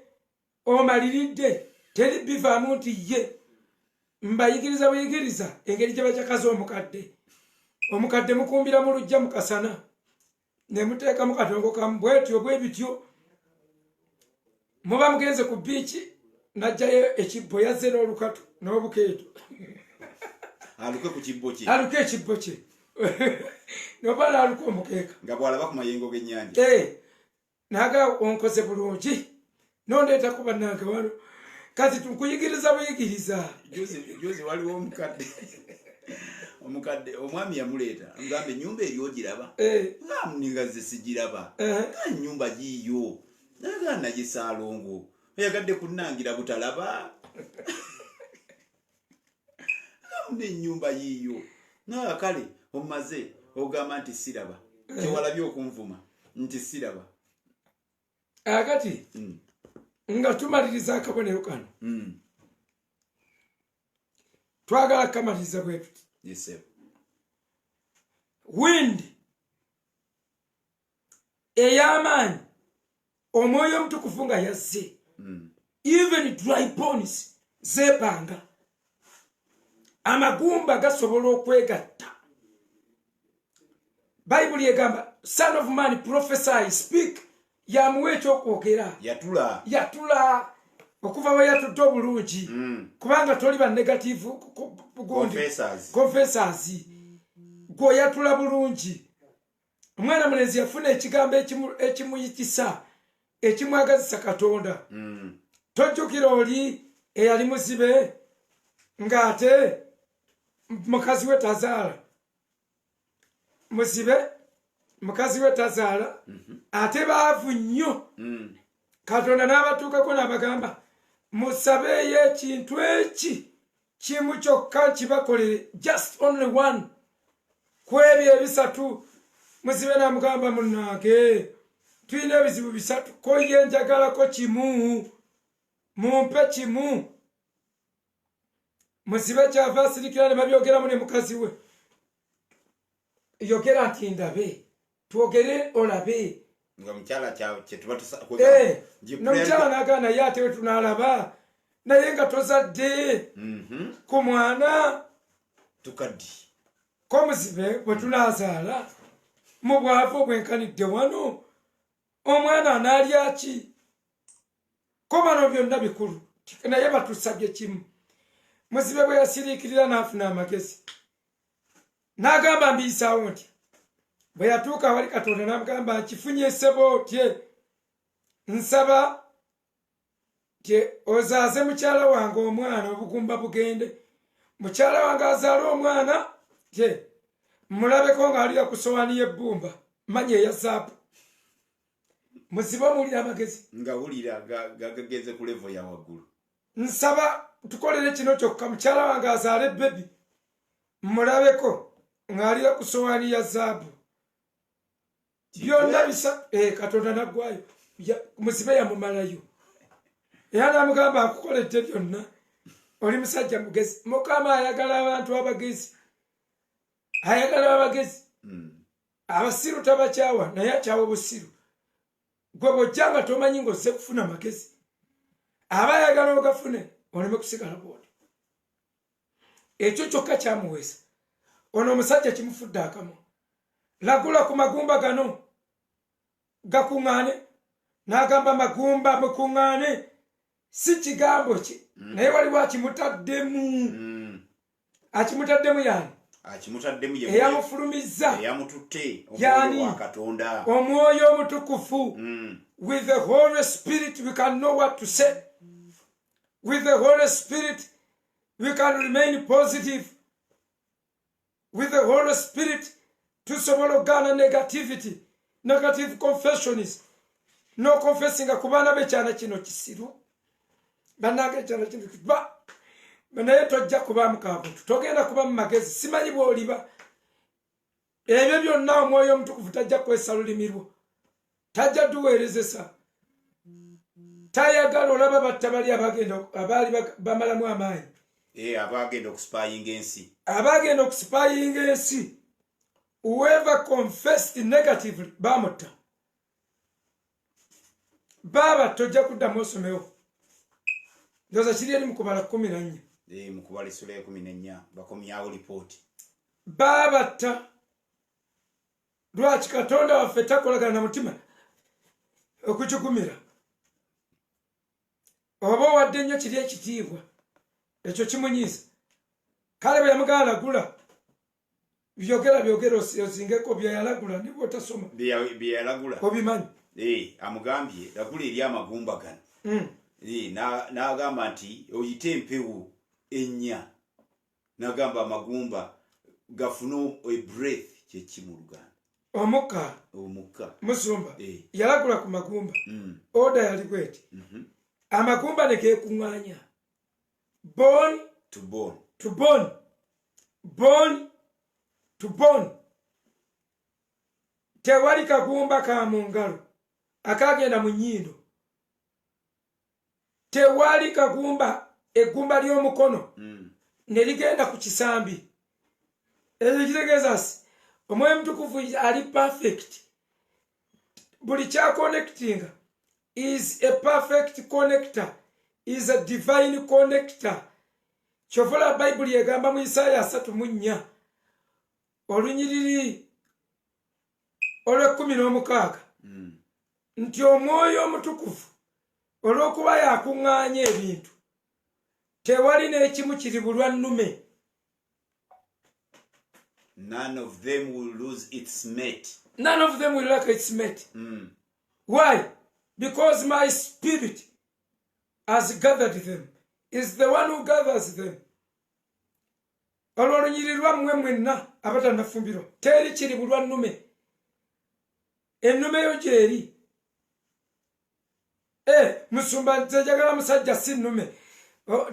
Speaker 2: omaliridde teri bivaamu nti ye mbayigiriza buyigiriza engeri gye bakyakaza omukadde mukumbira mu lujja mukasana ne muteekamu katongo kamu bwetyo bwe bityo muba mugenze ku biiki najjayo ekibbo yazze n'olukato n'obukeeto
Speaker 1: aluke ku kibbo kye
Speaker 2: aluke ekibbo kye noba naaluka omukeeka
Speaker 1: nga bw'alaba ku mayengo g'ennyanja
Speaker 2: naga onkoze bulungi nondeeta ku bannange wano kati tukuyigiriza buyigiriza.
Speaker 1: Juzi waliwo omukadde omwami yamuleeta ngambe ennyumba eri ogiraba ngamuninga ze sigiraba ennyumba giiyo naga nagisaalongo oyagadde kunnangira butalaba ngamune ennyumba yiiyo naga kale omaze ogamba nti siraba kyewalabye okunvuma nti siraba
Speaker 2: akati nga tumaliriza akabonero kano twagala kamaliriza bwe tuti wind ey'amaanyi omwoyo omutukuvu nga yazze even dry bones zeepanga amagumba gasobola okwegatta. Bayibuli egamba son of man prophesy speak yamuwa ekyokwogera yatula okuva we yatudde obulungi kubanga toli ba negative confessors gwoyatula bulungi. Omwana mulenzi yafuna ekigambo ekimuyitisa ekimwagazisa Katonda. Tojjukira oli eyali muzibe ng'ate mukazi we tazaala muzibe mukazi we tazaala ate baavu nnyo. Katonda n'abatuukako n'abagamba musabeeyo ekintu eki kimu kyokka kibakolere just only one ku ebyo ebisatu. Muzibe n'amugamba munnange tulina ebizibu 3 ko ye njagalako kimu mumpe kimu. Muzibe kyava asirikira ne babyogeramu ne mukazi we yogera nti ndabe twogere olabe
Speaker 1: nga mukyala kyetuba
Speaker 2: nomukyala n'agaana ye ate we tunaalaba naye nga tozadde ku mwana
Speaker 1: tukaddi
Speaker 2: ko muzibe bwe tunaazaala mu bwavu obwenkanidde wano omwana anaalya ki? Ko bano byonna bikulu naye batusabye kimu. Muzibe bwe yasiriikirira n'afuna amagezi n'agamba mbiyisaawo nti bwe yatuuka wali Katonda n'amugamba nkifunye ssebo tye nsaba tye ozaaze mukyala wange omwana obugumba bugende. Mukyala wange azaala omwana tye mulabeko ng'alira ku sowaani y'ebbumba manya eya zaabu. Muzibe omuwulira amagezi
Speaker 1: nga wulira gageze ku levo ya waggulu.
Speaker 2: Nsaba tukolere kino kyokka mukyala wange azaale bebi mulabeko ng'alira ku sowaani ya zaabu. Byonna bisa Katonda naggwayo muzibe yamumalayo era n'amugamba akukoledde byonna oli musajja mugezi. Mukama ayagala abantu abagezi ayagala abagezi. Abasiru tabakyawa naye akyawa obusiru. Gwe bw'ojja nga tomanyi ng'ozze kufuna amagezi aba ayagala ogafune oleme kusigala bwoti. Ekyo kyokka kyamuweesa. Ono omusajja kimufudde akamu. Lagula ku magumba gano gakuŋŋaane n'agamba magumba mukuŋŋaane. Si kigambo kye naye waliwo akimutaddemu. Akimutaddemu yani eyamufulumizza yani omwoyo omutukufu. With the Holy Spirit we can know what to say. With the Holy Spirit we can remain positive. With the Holy Spirit tusobola okugaana negative confessions. No confessing ku baana b'ekyana kino kisiru bannange ekyana kino naye tojja kuba mukaabutu togenda kuba mu magezi. Simanyi bw'oliba ebyo byonna omwoyo omutukuvu tajja kwesa lulimi lwo tajja duweerezesa tayagala olaba batta bali abaali bamalamu amaanyi
Speaker 1: abagenda okuspayinga ensi
Speaker 2: abagenda okuspayinga ensi whoever confessed negatively bamutta baba tojja kuddamu osomewo ndoza kiri eri mukubala 14
Speaker 1: mukubala essula ya 14 bakomyawo lipooti
Speaker 2: babatta lwaki katonda waffe takolagana na mutima okukikumira oba owadde nnyo kiri ekitiibwa ekyo kimunyiiza kale bwe yamugalagula byogera osingeko byeyalagula ne bwotasoma
Speaker 1: byeyalagula
Speaker 2: obimanyi
Speaker 1: amugambye lagula eri amagumba gano n'agamba nti oyite empewo ennya n'agamba amagumba gafune ebreath kyeki mu Luganda omukka musumba yalagula ku magumba oda yali bweti amagumba ne geekuŋŋaanya bone to bone
Speaker 2: to bone bone to bone tewali kagumba ka mu ngalo akagenda mu nnyindo tewali kagumba eggumba ly'omukono ne ligenda ku kisambi ekyo kitegeeza si omwoyo mutukuvu ali perfect buli kyakonectinga is a perfect connector is a divine connector kyovola bayibuli egamba mu Isaaya 3:4 olunyiriri olw'16 nti omwoyo omutukuvu olw'okuba yakuŋŋaanya ebintu tewali n'ekimu kiri bulwa nnume
Speaker 1: none of them will lose its mate
Speaker 2: none of them will lack its mate why because my spirit has gathered them is the one who gathers them olwo olunyiri lwammwe mwenna abatanafumbirwa teri kiri bulwa nnume ennume yo gyeri musumba nzejagala musajja si nnume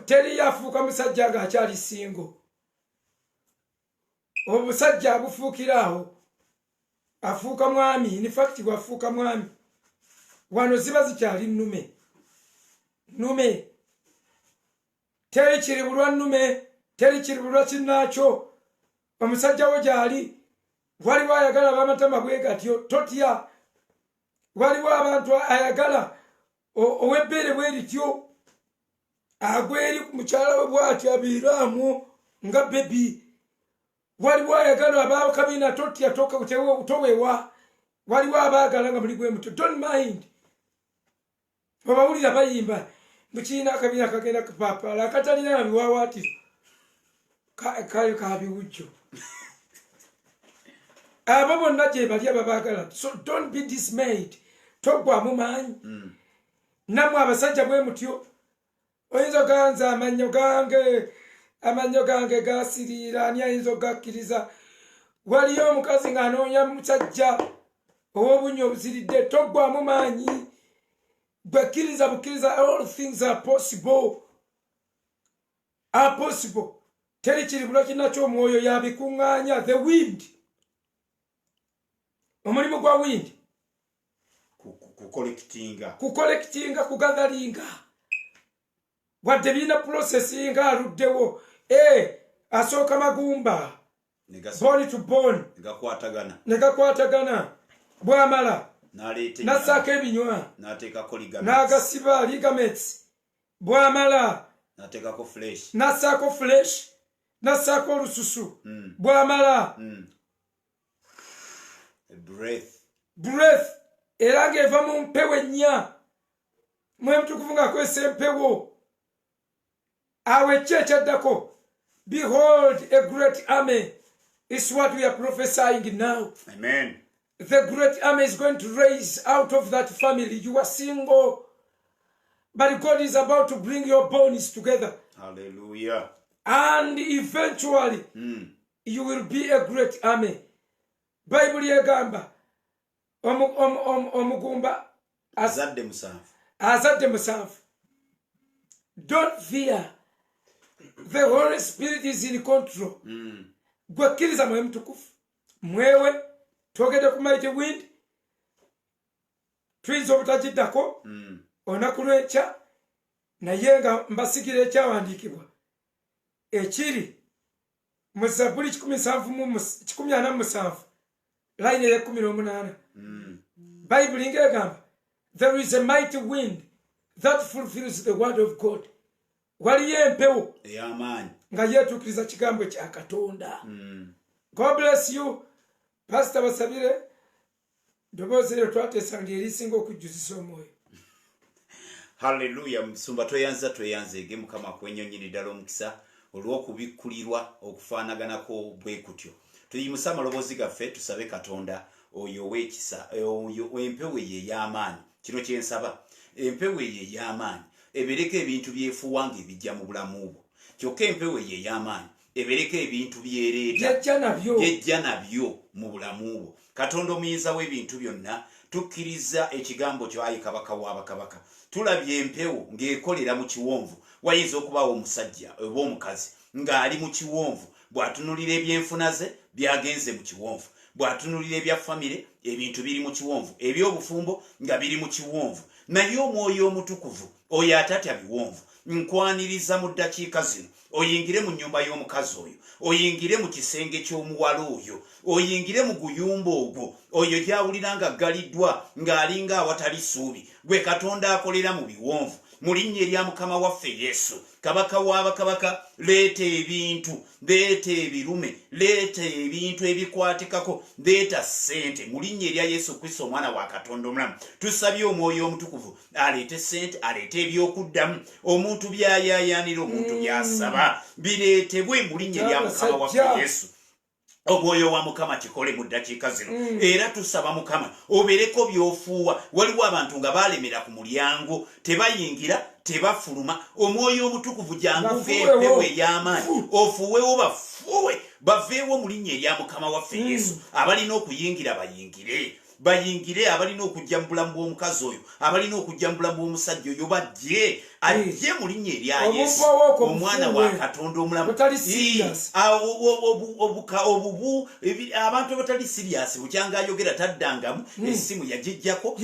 Speaker 2: teri yafuuka musajja ng'akyali singo obusajja abufuukira awo afuuka mwami in fact bwafuuka mwami wano ziba zikyali nnume teri kiri bulwa nnume teri kiri bulwa kinnaakyo omusajja wo gyali waliwo ayagala abamatama bwe gatyo totya waliwo abantu ayagala ow'ebbeere bwe lityo agweri mukyala we bw'atyo abiiraamu nga bebi waliwo ayagala abakabina totya towewa waliwo abaagala nga muli bwe muto don't mind obawulira bayimba mukiina akabina kagenda kupaapala akatalina na biwawaatiro kayo kabiwujjo abo bonna gye bali ababaagala so don't be dismayed togwamu maanyi nammwe abasajja bwe mutyo oyinza oganza amannyo gange gasiriira ani ayinza ogakkiriza waliyo omukazi ng'anoonya musajja ow'obunnyo obuziridde togwamu maanyi bwekkiriza bukkiriza all things are possible teri kiri bulwa kinnakyo omwoyo yabikuŋŋaanya the wind omulimu gwa wind kukolektinga kugathalinga wadde birina processinga aluddewo asooka magumba bone to bone negakwatagana bwamala nassaako ebinywa n'agasiba ligaments bwamala nassaako flesh nassaako olususu bwamala breath era ng'eva mu mpewo ennya mwe mutukuvu ng'akozesa empewo awo ekyo ekyaddako behold a great army is what we are prophesying now.
Speaker 1: Amen.
Speaker 2: The great army is going to raise out of that family. You are single, but God is about to bring your bones together.
Speaker 1: Hallelujah.
Speaker 2: And eventually you will be a great army. Bible yegamba omugumba
Speaker 1: azadde
Speaker 2: musanvu. Don't fear. The Holy Spirit is in control. Gwekkiriza mwe mutukufu mwewe twogedde ku mighty wind tuyinza obutagiddako olunaku lw'enkya naye nga mbasigira ekyawandiikibwa ekiri mu Zabbuli 147 layini eya 18 bayibuli ng'egamba there is a mighty wind that fulfills the word of God. Waliyo empewo
Speaker 1: ey'amaanyi
Speaker 2: nga yeetuukiriza kigambo kya Katonda. God bless you. Pastor basabire ddoboozi eryo twateesa lyerisinga okujjuzisa omwoyo.
Speaker 1: Hallelujah. Musumba tweyanzege Mukama akwenyonyini ddala omukisa olw'okubikkulirwa okufaanaganako bwe kutyo. Tuyimusa amaloboozi gaffe tusabe Katonda oyo ow'ekisa, oyo empewo ye ey'amaanyi. Kino kyensaba, empewo ye ey'amaanyi ebereka ebintu byefuuwa ng'ebijja mu bulamu bwo. Kyokka empewo ye ey'amaanyi ebereka ebintu byereeta yejja nabyo mu bulamu bwo. Katonda omuyinza w'ebintu byonna, tukkiriza ekigambo kyo ayi kabaka w'abakabaka. Tulabye empewo ng'ekolera mu kiwonvu. Wayinza okubaawo omusajja oba omukazi ng'ali mu kiwonvu, bw'atunulira ebyenfuna ze byagenze mu kiwonvu, bw'atunulira ebya famire ebintu biri mu kiwonvu, eby'obufumbo nga biri mu kiwonvu. Naye omwoyo omutukuvu oyo atatya biwonvu nkwaniriza mu ddakiika zino oyingire mu nnyumba y'omukazi oyo, oyingire mu kisenge ky'omuwala oyo, oyingire mu guyumba ogwo, oyo gy'awulira nga ggaliddwa ng'alinga awatali ssuubi, gwe Katonda akolera mu biwonvu. Mu linnya erya Mukama waffe Yesu, kabaka w'abakabaka, leeta ebintu, leeta ebirume, leeta ebintu ebikwatikako, leeta ssente. Mu linnya erya Yesu Kristo omwana wa Katonda omulamu, tusabye omwoyo omutukuvu aleete ssente, aleete ebyokuddamu, omuntu by'ayaayaanira, omuntu by'asaba bireetebwe mu linnya erya Mukama waffe Yesu. Omwoyo wa Mukama kikole mu ddakiika zino. Era tusaba Mukama obereko byofuuwa. Waliwo abantu nga balemera ku mulyango, tebayingira, tebafuluma. Omwoyo omutukuvu jangu empewo ey'amaanyi ofuuwewo, bafuuwe baveewo mu linnya erya Mukama waffe Yesu. Abalina okuyingira bayingire, abalina okujja mu bulamu bw'omukazi oyo, abalina okujja mu bulamu bw'omusajja oyo bajje, ajje mu linnya erya Yesu omwana wa Katonda omulamu. Abantu abatali siriasi bukyanga ayogera taddangamu, essimu yagijjako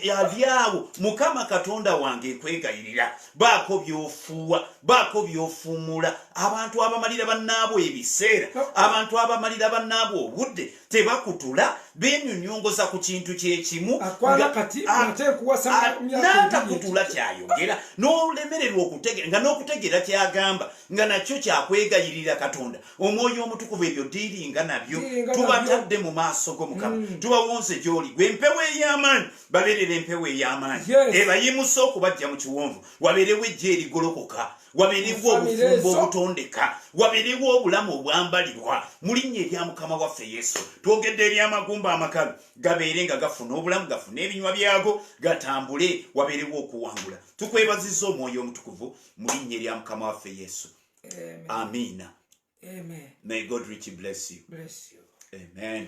Speaker 1: alyawo. Mukama Katonda wange nkwegayirira, baako byofuuwa, baako byofuumula. Abantu abamalira bannaabwe ebiseera, abantu abamalira bannaabwe obudde, tebakutula, benyonyongoza ku kintu kyekimu n'atakutula kyayogera, n'olemererwa okutegeera nga n'okutegeera kyagamba nga nakyo kyakwegayirira Katonda. Omwoyo omutukuvu ebyo diiringa nabyo, tubatadde mu maaso go Mukama, tubawonze gy'oli. Gwe empewo ey'amaanyi, babeerera empewo ey'amaanyi, ebayimuse okubajja mu kiwonvu, wabeerewo ejje erigolokoka, wabeerewo obufumbo obutondeka, wabeerewo obulamu obwambalirwa mu linnya erya Mukama waffe Yesu. Twogedde eri amagumba amakalu gabeere nga gafuna obulamu, gafuna ebinywa byago, gatambule, wabeerewo okuwangula. Tukwebazizza omwoyo omutukuvu mu linnya erya Mukama waffe Yesu. Amina. May God richly bless you.
Speaker 2: Bless you.
Speaker 1: Amen.